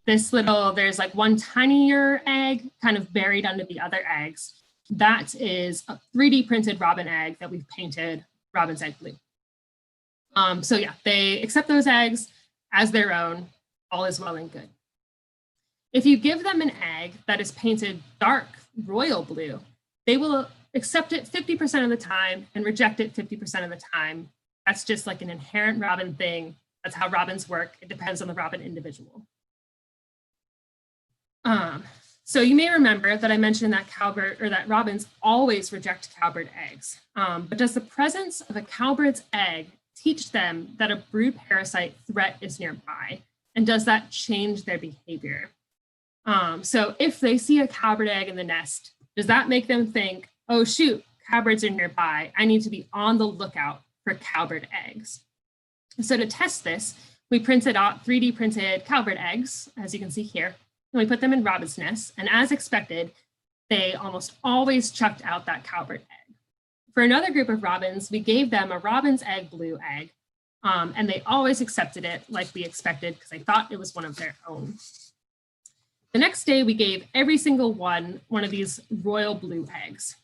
this little, there's like one tinier egg kind of buried under the other eggs. That is a 3D printed robin egg that we've painted robin's egg blue. So yeah, they accept those eggs as their own, all is well and good. If you give them an egg that is painted dark royal blue, they will accept it 50% of the time and reject it 50% of the time. That's just like an inherent robin thing. That's how robins work. It depends on the robin individual. So you may remember that I mentioned that cowbird or that robins always reject cowbird eggs. But does the presence of a cowbird's egg teach them that a brood parasite threat is nearby? And does that change their behavior? So if they see a cowbird egg in the nest, does that make them think, oh shoot, cowbirds are nearby. I need to be on the lookout for cowbird eggs. So to test this, we printed out 3D printed cowbird eggs, as you can see here. And we put them in robin's nests, and as expected, they almost always chucked out that cowbird egg. For another group of robins, we gave them a robin's egg blue egg, and they always accepted it like we expected because they thought it was one of their own. The next day, we gave every single one of these royal blue eggs.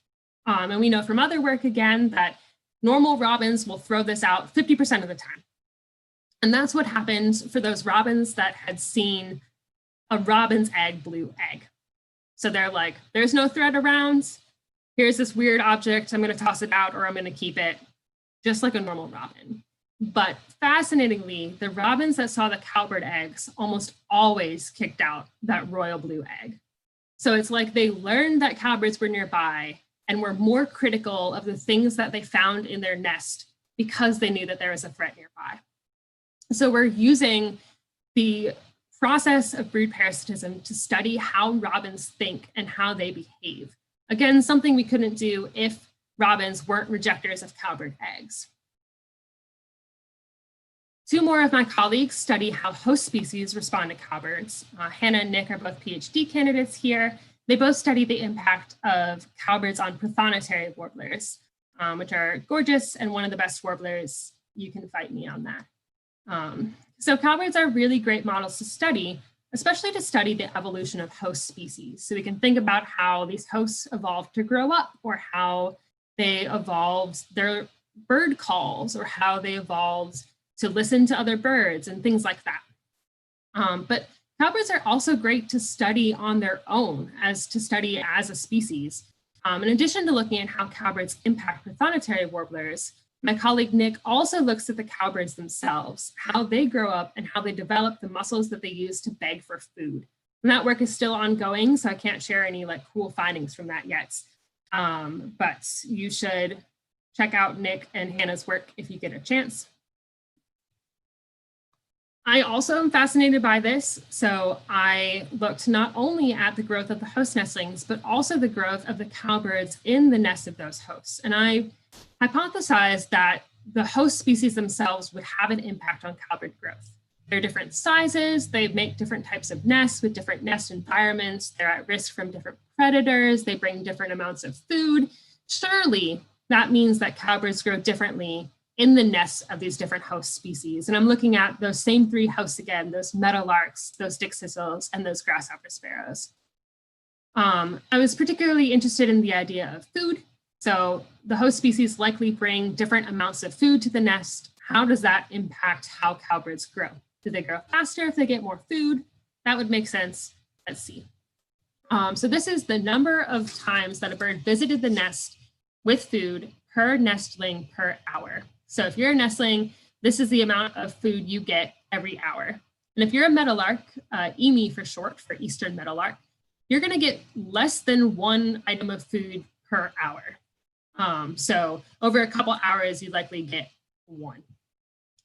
And we know from other work again that normal robins will throw this out 50% of the time. And that's what happened for those robins that had seen a robin's egg blue egg. So they're like, there's no threat around. Here's this weird object. I'm going to toss it out or I'm going to keep it, just like a normal robin. But fascinatingly, the robins that saw the cowbird eggs almost always kicked out that royal blue egg. So it's like they learned that cowbirds were nearby and were more critical of the things that they found in their nest because they knew that there was a threat nearby. So we're using the process of brood parasitism to study how robins think and how they behave. Again, something we couldn't do if robins weren't rejectors of cowbird eggs. Two more of my colleagues study how host species respond to cowbirds. Hannah and Nick are both PhD candidates here. They both study the impact of cowbirds on prothonotary warblers, which are gorgeous and one of the best warblers. You can fight me on that. So cowbirds are really great models to study, especially to study the evolution of host species. So we can think about how these hosts evolved to grow up, or how they evolved their bird calls, or how they evolved to listen to other birds and things like that. But cowbirds are also great to study on their own, as to study as a species. In addition to looking at how cowbirds impact prothonotary warblers, my colleague Nick also looks at the cowbirds themselves, how they grow up and how they develop the muscles that they use to beg for food. And that work is still ongoing, so I can't share any like cool findings from that yet. But you should check out Nick and Hannah's work if you get a chance. I also am fascinated by this. So I looked not only at the growth of the host nestlings, but also the growth of the cowbirds in the nest of those hosts. And I hypothesized that the host species themselves would have an impact on cowbird growth. They're different sizes, they make different types of nests with different nest environments, they're at risk from different predators, they bring different amounts of food. Surely that means that cowbirds grow differently in the nests of these different host species. And I'm looking at those same three hosts again, those meadowlarks, those dickcissels, and those grasshopper sparrows. I was particularly interested in the idea of food. So the host species likely bring different amounts of food to the nest. How does that impact how cowbirds grow? Do they grow faster if they get more food? That would make sense. Let's see. So this is the number of times that a bird visited the nest with food per nestling per hour. So if you're a nestling, this is the amount of food you get every hour. And if you're a meadowlark, EME for short, for eastern meadowlark, you're going to get less than one item of food per hour. So over a couple hours, you likely get one.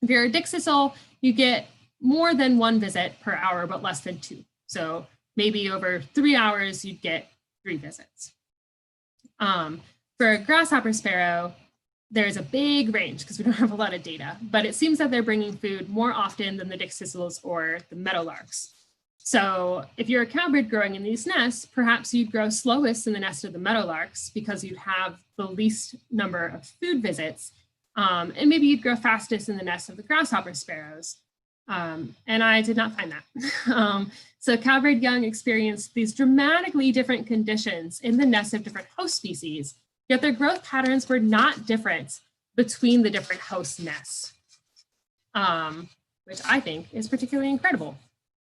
If you're a dickcissel, you get more than one visit per hour, but less than two. So maybe over 3 hours, you'd get 3 visits. For a grasshopper sparrow, there's a big range because we don't have a lot of data, but it seems that they're bringing food more often than the dickcissels or the meadowlarks. So if you're a cowbird growing in these nests, perhaps you'd grow slowest in the nest of the meadowlarks because you'd have the least number of food visits. And maybe you'd grow fastest in the nest of the grasshopper sparrows. And I did not find that. So cowbird young experienced these dramatically different conditions in the nests of different host species, yet their growth patterns were not different between the different host nests, which I think is particularly incredible.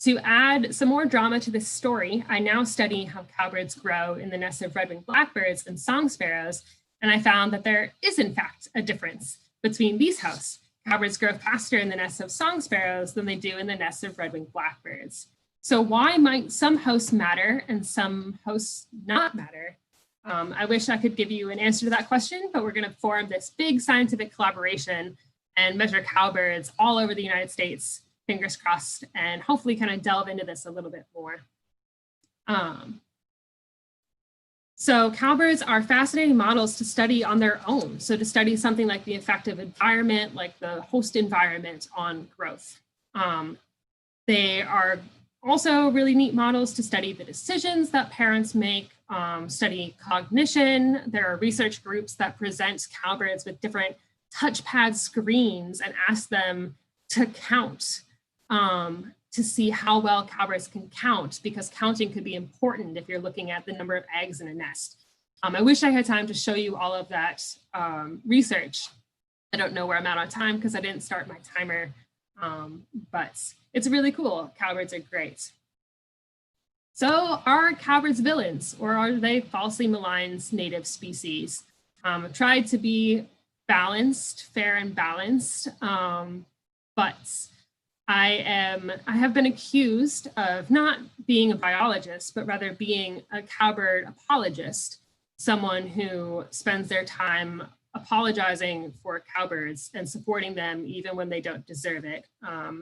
To add some more drama to this story, I now study how cowbirds grow in the nests of red-winged blackbirds and song sparrows, and I found that there is in fact a difference between these hosts. Cowbirds grow faster in the nests of song sparrows than they do in the nests of red-winged blackbirds. So why might some hosts matter and some hosts not matter? I wish I could give you an answer to that question, but we're going to form this big scientific collaboration and measure cowbirds all over the United States, fingers crossed, and hopefully kind of delve into this a little bit more. So cowbirds are fascinating models to study on their own. So to study something like the effect of environment, like the host environment on growth. They are also really neat models to study the decisions that parents make, study cognition. There are research groups that present cowbirds with different touchpad screens and ask them to count to see how well cowbirds can count, because counting could be important if you're looking at the number of eggs in a nest. I wish I had time to show you all of that research. I don't know where I'm at on time because I didn't start my timer, but it's really cool. Cowbirds are great. So are cowbirds villains, or are they falsely maligned native species? I've tried to be balanced, fair and balanced, but I have been accused of not being a biologist, but rather being a cowbird apologist, someone who spends their time apologizing for cowbirds and supporting them even when they don't deserve it.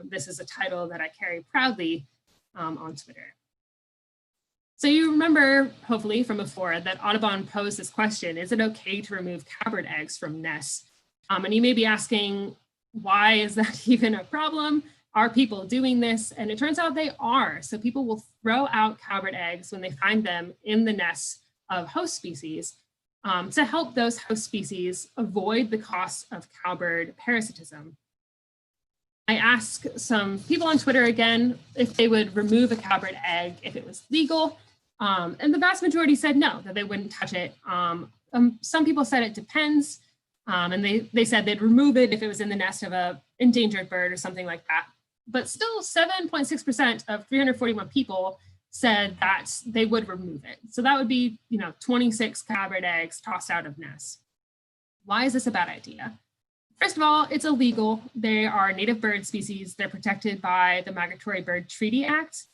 This is a title that I carry proudly on Twitter. So you remember, hopefully from before, that Audubon posed this question: is it okay to remove cowbird eggs from nests? And you may be asking, why is that even a problem? Are people doing this? And it turns out they are. So people will throw out cowbird eggs when they find them in the nests of host species to help those host species avoid the costs of cowbird parasitism. I asked some people on Twitter again if they would remove a cowbird egg if it was legal. And the vast majority said no, that they wouldn't touch it. Some people said it depends. And they said they'd remove it if it was in the nest of an endangered bird or something like that. But still 7.6% of 341 people said that they would remove it. So that would be, 26 cowbird eggs tossed out of nests. Why is this a bad idea? First of all, it's illegal. They are native bird species. They're protected by the Migratory Bird Treaty Act,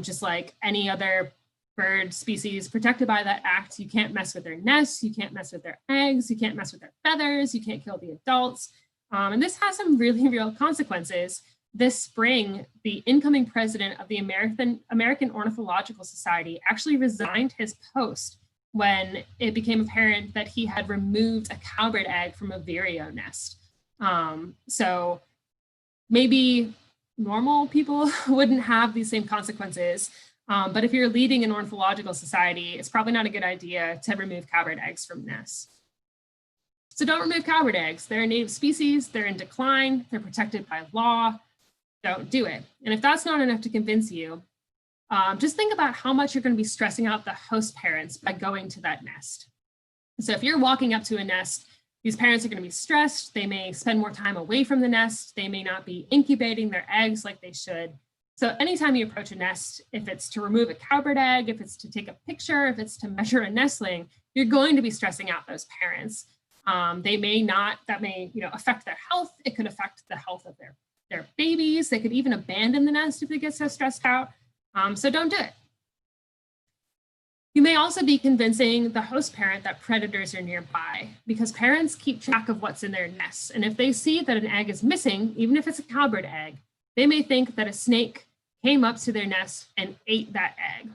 just like any other bird species protected by that act. You can't mess with their nests, you can't mess with their eggs, you can't mess with their feathers, you can't kill the adults. And this has some really real consequences. This spring, the incoming president of the American Ornithological Society actually resigned his post when it became apparent that he had removed a cowbird egg from a vireo nest. So maybe normal people wouldn't have these same consequences, but if you're leading an ornithological society, it's probably not a good idea to remove cowbird eggs from nests. So don't remove cowbird eggs. They're a native species, they're in decline, they're protected by law. Don't do it. And if that's not enough to convince you, just think about how much you're going to be stressing out the host parents by going to that nest. So if you're walking up to a nest, these parents are going to be stressed. They may spend more time away from the nest. They may not be incubating their eggs like they should. So anytime you approach a nest, if it's to remove a cowbird egg, if it's to take a picture, if it's to measure a nestling, you're going to be stressing out those parents. They may not, that may affect their health. It could affect the health of their babies. They could even abandon the nest if they get so stressed out. So don't do it. You may also be convincing the host parent that predators are nearby, because parents keep track of what's in their nests. And if they see that an egg is missing, even if it's a cowbird egg, they may think that a snake came up to their nest and ate that egg.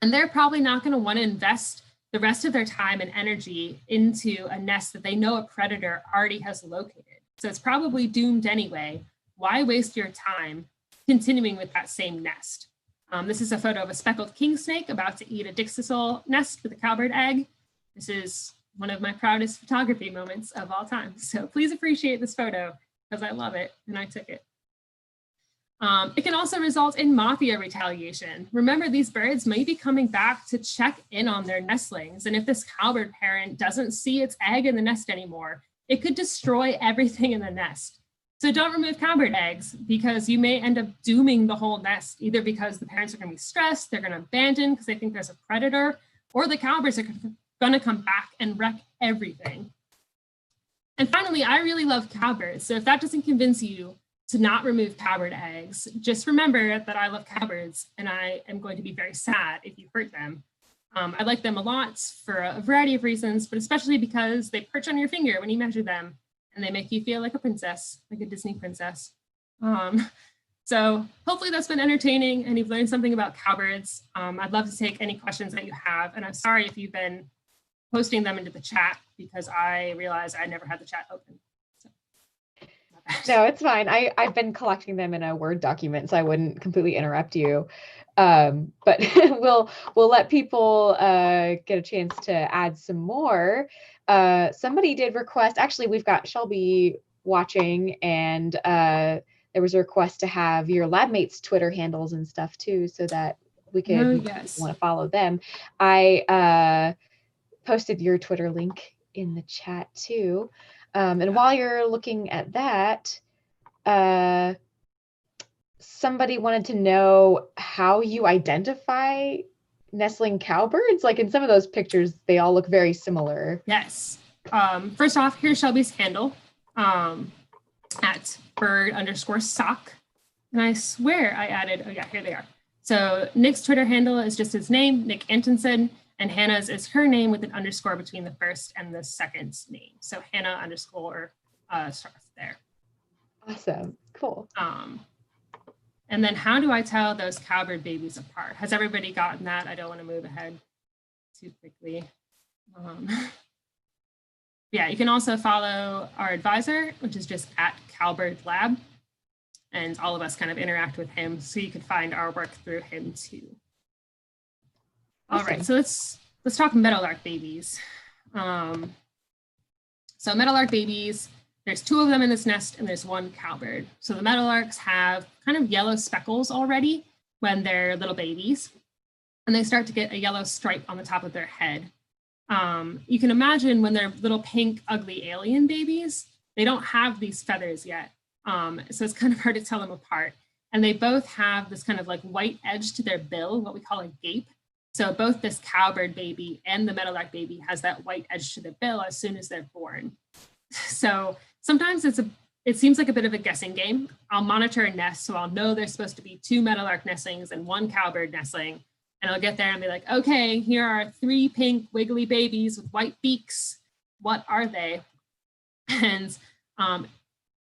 And they're probably not going to want to invest the rest of their time and energy into a nest that they know a predator already has located. So it's probably doomed anyway. Why waste your time continuing with that same nest? This is a photo of a speckled king snake about to eat a dixisol nest with a cowbird egg. This is one of my proudest photography moments of all time. So please appreciate this photo because I love it and I took it. It can also result in mafia retaliation. Remember, these birds may be coming back to check in on their nestlings. And if this cowbird parent doesn't see its egg in the nest anymore, it could destroy everything in the nest. So don't remove cowbird eggs because you may end up dooming the whole nest, either because the parents are going to be stressed, they're going to abandon because they think there's a predator, or the cowbirds are going to come back and wreck everything. And finally, I really love cowbirds. So if that doesn't convince you to not remove cowbird eggs, just remember that I love cowbirds and I am going to be very sad if you hurt them. I like them a lot for a variety of reasons, but especially because they perch on your finger when you measure them and they make you feel like a princess, like a Disney princess. So hopefully that's been entertaining and you've learned something about cowbirds. I'd love to take any questions that you have. And I'm sorry if you've been posting them into the chat because I realized I never had the chat open. So, no, it's fine. I've been collecting them in a Word document, so I wouldn't completely interrupt you. But we'll let people get a chance to add some more. Somebody did request, actually, we've got Shelby watching, and there was a request to have your lab mates' Twitter handles and stuff too, so that we could want to follow them. I posted your Twitter link in the chat too. And while you're looking at that, somebody wanted to know how you identify nestling cowbirds. Like in some of those pictures, they all look very similar. Yes. First off, here's Shelby's handle at bird_sock. And I swear I added, oh yeah, here they are. So Nick's Twitter handle is just his name, Nick Antonsen, and Hannah's is her name with an underscore between the first and the second name. So Hannah underscore starts there. Awesome, cool. And then how do I tell those cowbird babies apart? Has everybody gotten that? I don't want to move ahead too quickly. Yeah, you can also follow our advisor, which is just at Cowbird Lab. And all of us kind of interact with him, so you can find our work through him too. Awesome. All right, so let's talk meadowlark babies. So meadowlark babies, there's 2 of them in this nest and there's 1 cowbird. So the meadowlarks have kind of yellow speckles already when they're little babies, and they start to get a yellow stripe on the top of their head. You can imagine when they're little pink, ugly alien babies, they don't have these feathers yet. So it's kind of hard to tell them apart. And they both have this kind of like white edge to their bill, what we call a gape. So both this cowbird baby and the meadowlark baby has that white edge to their bill as soon as they're born. So sometimes it seems like a bit of a guessing game. I'll monitor a nest, so I'll know there's supposed to be 2 meadowlark nestlings and 1 cowbird nestling. And I'll get there and be like, okay, here are 3 pink wiggly babies with white beaks. What are they? And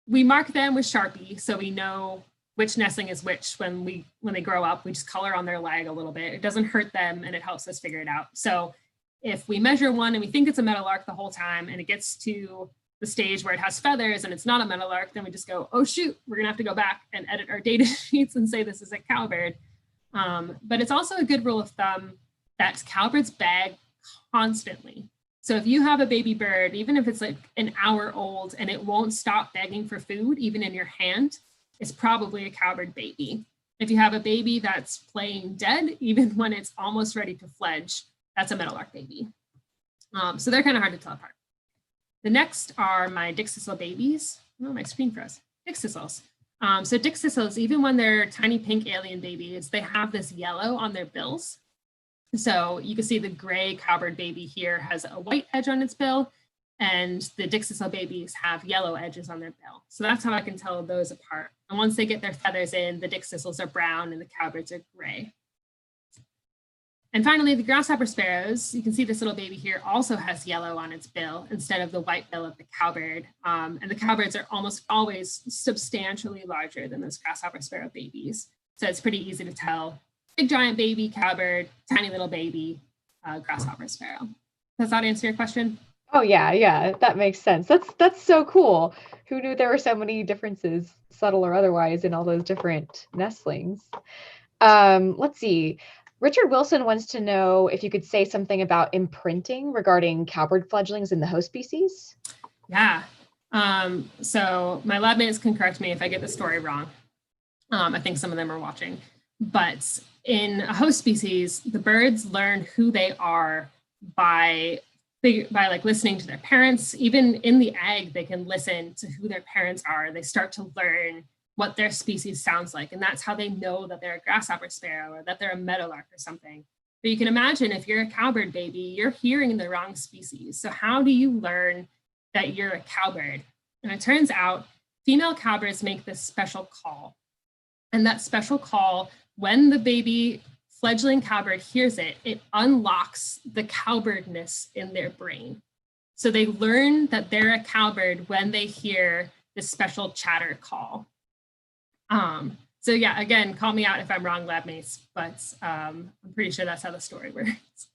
we mark them with Sharpie so we know which nestling is which when they grow up. We just color on their leg a little bit. It doesn't hurt them and it helps us figure it out. So if we measure one and we think it's a meadowlark the whole time and it gets to the stage where it has feathers and it's not a meadowlark, then we just go, oh shoot, we're gonna have to go back and edit our data sheets and say this is a cowbird. But it's also a good rule of thumb that cowbirds beg constantly. So if you have a baby bird, even if it's like an hour old and it won't stop begging for food, even in your hand, it's probably a cowbird baby. If you have a baby that's playing dead, even when it's almost ready to fledge, that's a meadowlark baby. So they're kind of hard to tell apart. The next are my dickcissel babies. Oh, my screen froze. Dickcissels. So dickcissels, even when they're tiny pink alien babies, they have this yellow on their bills. So you can see the gray cowbird baby here has a white edge on its bill, and the dickcissel babies have yellow edges on their bill. So that's how I can tell those apart. And once they get their feathers in, the dickcissels are brown and the cowbirds are gray. And finally, the grasshopper sparrows, you can see this little baby here also has yellow on its bill instead of the white bill of the cowbird. And the cowbirds are almost always substantially larger than those grasshopper sparrow babies. So it's pretty easy to tell. Big giant baby cowbird, tiny little baby grasshopper sparrow. Does that answer your question? Oh yeah, that makes sense. That's so cool. Who knew there were so many differences, subtle or otherwise, in all those different nestlings? Let's see. Richard Wilson wants to know if you could say something about imprinting regarding cowbird fledglings in the host species. Yeah. So my lab mates can correct me if I get the story wrong. I think some of them are watching. But in a host species, the birds learn who they are by like listening to their parents. Even in the egg, they can listen to who their parents are. They start to learn what their species sounds like. And that's how they know that they're a grasshopper sparrow or that they're a meadowlark or something. But you can imagine if you're a cowbird baby, you're hearing the wrong species. So how do you learn that you're a cowbird? And it turns out female cowbirds make this special call. And that special call, when the baby fledgling cowbird hears it, it unlocks the cowbirdness in their brain. So they learn that they're a cowbird when they hear this special chatter call. So yeah, again, call me out if I'm wrong, lab mates, but I'm pretty sure that's how the story works.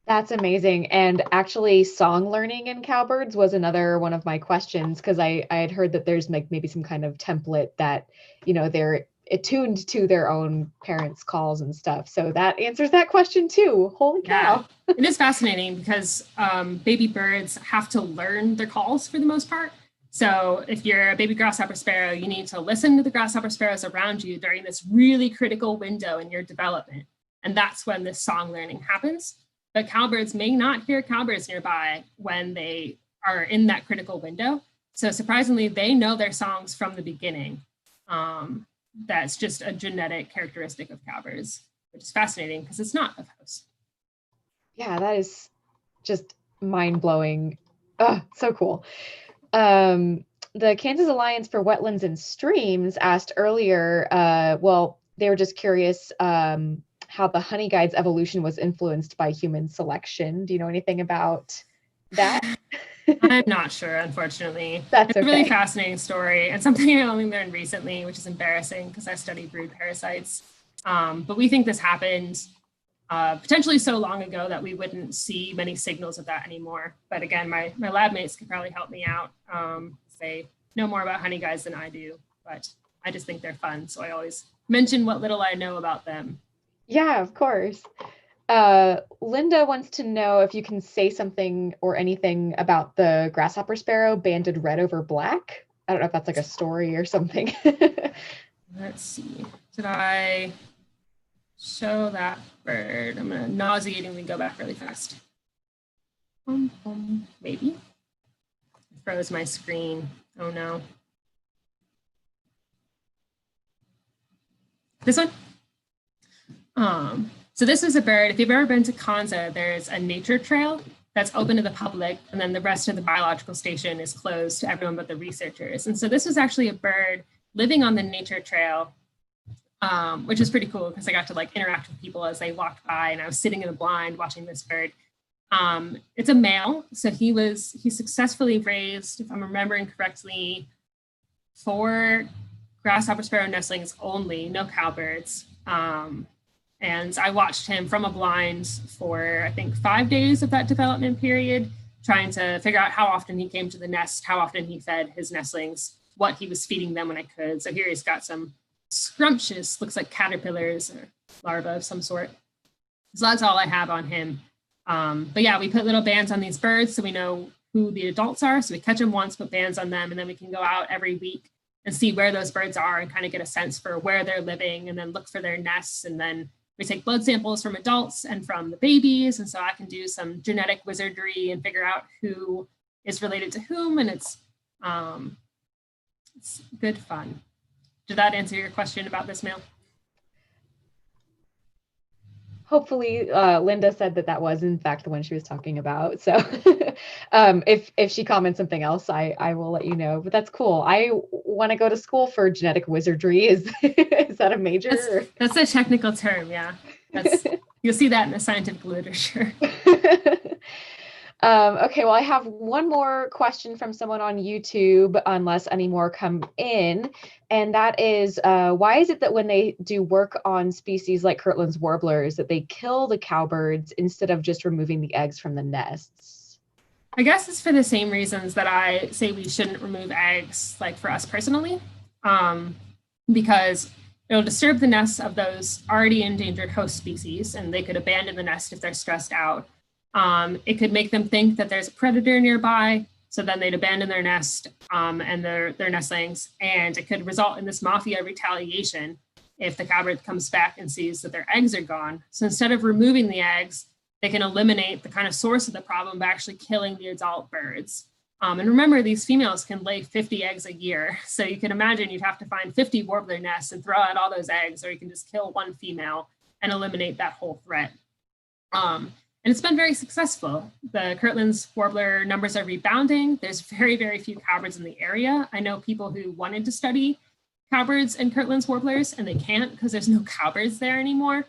That's amazing. And actually, song learning in cowbirds was another one of my questions, because I had heard that there's like maybe some kind of template that, they're attuned to their own parents' calls and stuff. So that answers that question too. Holy cow. Yeah. It is fascinating because baby birds have to learn their calls for the most part. So if you're a baby grasshopper sparrow, you need to listen to the grasshopper sparrows around you during this really critical window in your development. And that's when this song learning happens. But cowbirds may not hear cowbirds nearby when they are in that critical window. So surprisingly, they know their songs from the beginning. That's just a genetic characteristic of cowbirds, which is fascinating because it's not of host. Yeah, that is just mind-blowing. Oh, so cool. The Kansas Alliance for Wetlands and Streams asked earlier, they were just curious how the honey guide's evolution was influenced by human selection. Do you know anything about that? I'm not sure, unfortunately. It's a really fascinating story and something I only learned recently, which is embarrassing because I study brood parasites. But we think this happened potentially so long ago that we wouldn't see many signals of that anymore. But again, my lab mates could probably help me out. They know more about honey guides than I do, but I just think they're fun. So I always mention what little I know about them. Yeah, of course. Linda wants to know if you can say something or anything about the grasshopper sparrow banded red over black. I don't know if that's like a story or something. Let's see. Did I show that bird? I'm gonna nauseatingly go back really fast. Maybe. I froze my screen. Oh no. This one? So this is a bird. If you've ever been to Kanza, there's a nature trail that's open to the public, and then the rest of the biological station is closed to everyone but the researchers. And so this was actually a bird living on the nature trail, which is pretty cool because I got to like interact with people as they walked by, and I was sitting in the blind watching this bird. It's a male, so he successfully raised, if I'm remembering correctly, 4 grasshopper sparrow nestlings only, no cowbirds. And I watched him from a blind for, I think, 5 days of that development period, trying to figure out how often he came to the nest, how often he fed his nestlings, what he was feeding them when I could. So here he's got some scrumptious, looks like caterpillars or larvae of some sort. So that's all I have on him. But yeah, we put little bands on these birds so we know who the adults are. So we catch them once, put bands on them, and then we can go out every week and see where those birds are and kind of get a sense for where they're living, and then look for their nests. And then we take blood samples from adults and from the babies. And so I can do some genetic wizardry and figure out who is related to whom. And it's good fun. Did that answer your question about this male? Hopefully, Linda said that was in fact the one she was talking about. So if she comments something else, I will let you know. But that's cool. I want to go to school for genetic wizardry. Is that a major? That's a technical term, yeah. You'll see that in the scientific literature. Okay, well, I have one more question from someone on YouTube, unless any more come in, and that is, why is it that when they do work on species like Kirtland's warblers, that they kill the cowbirds instead of just removing the eggs from the nests? I guess it's for the same reasons that I say we shouldn't remove eggs, like for us personally, because it'll disturb the nests of those already endangered host species, and they could abandon the nest if they're stressed out. It could make them think that there's a predator nearby, so then they'd abandon their nest and their nestlings, and it could result in this mafia retaliation if the cowbird comes back and sees that their eggs are gone. So instead of removing the eggs, they can eliminate the kind of source of the problem by actually killing the adult birds. And remember, these females can lay 50 eggs a year, so you can imagine you'd have to find 50 warbler nests and throw out all those eggs, or you can just kill one female and eliminate that whole threat. And it's been very successful. The Kirtland's warbler numbers are rebounding. There's very, very few cowbirds in the area. I know people who wanted to study cowbirds and Kirtland's warblers, and they can't because there's no cowbirds there anymore.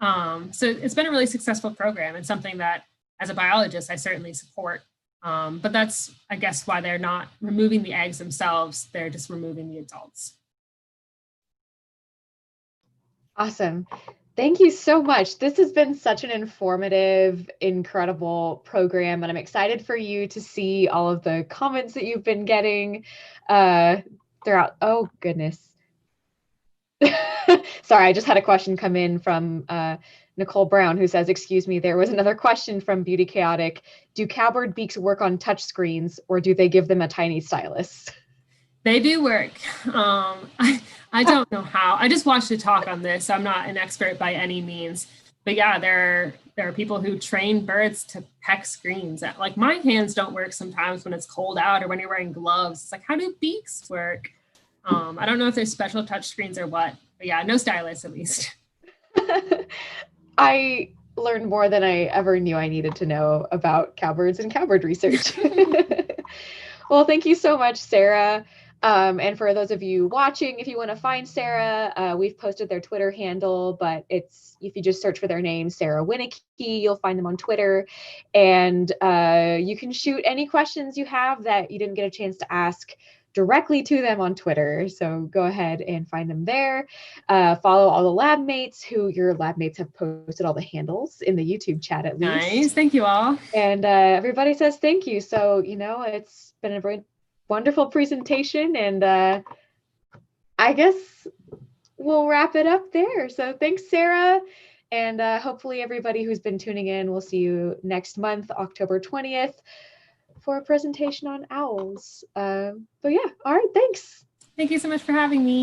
So it's been a really successful program, and something that, as a biologist, I certainly support. But that's, I guess, why they're not removing the eggs themselves. They're just removing the adults. Awesome. Thank you so much. This has been such an informative, incredible program, and I'm excited for you to see all of the comments that you've been getting throughout. Oh, goodness. Sorry, I just had a question come in from Nicole Brown, who says, excuse me, there was another question from Beauty Chaotic. Do cowbird beaks work on touch screens, or do they give them a tiny stylus? They do work. I don't know how. I just watched a talk on this. So I'm not an expert by any means. But yeah, there are people who train birds to peck screens. Like, my hands don't work sometimes when it's cold out or when you're wearing gloves. It's like, how do beaks work? I don't know if there's special touch screens or what. But yeah, no stylus at least. I learned more than I ever knew I needed to know about cowbirds and cowbird research. Well, thank you so much, Sarah. And for those of you watching, if you want to find Sarah, we've posted their Twitter handle, but it's, if you just search for their name, Sarah Winnicki, you'll find them on Twitter. And you can shoot any questions you have that you didn't get a chance to ask directly to them on Twitter. So go ahead and find them there. Follow all the lab mates, who your lab mates have posted all the handles in the YouTube chat at least. Nice, thank you all. And everybody says thank you. So, you know, it's been a very wonderful presentation, and I guess we'll wrap it up there. So thanks, Sarah. And hopefully everybody who's been tuning in, we'll see you next month, October 20th, for a presentation on owls. But yeah, all right, thanks. Thank you so much for having me.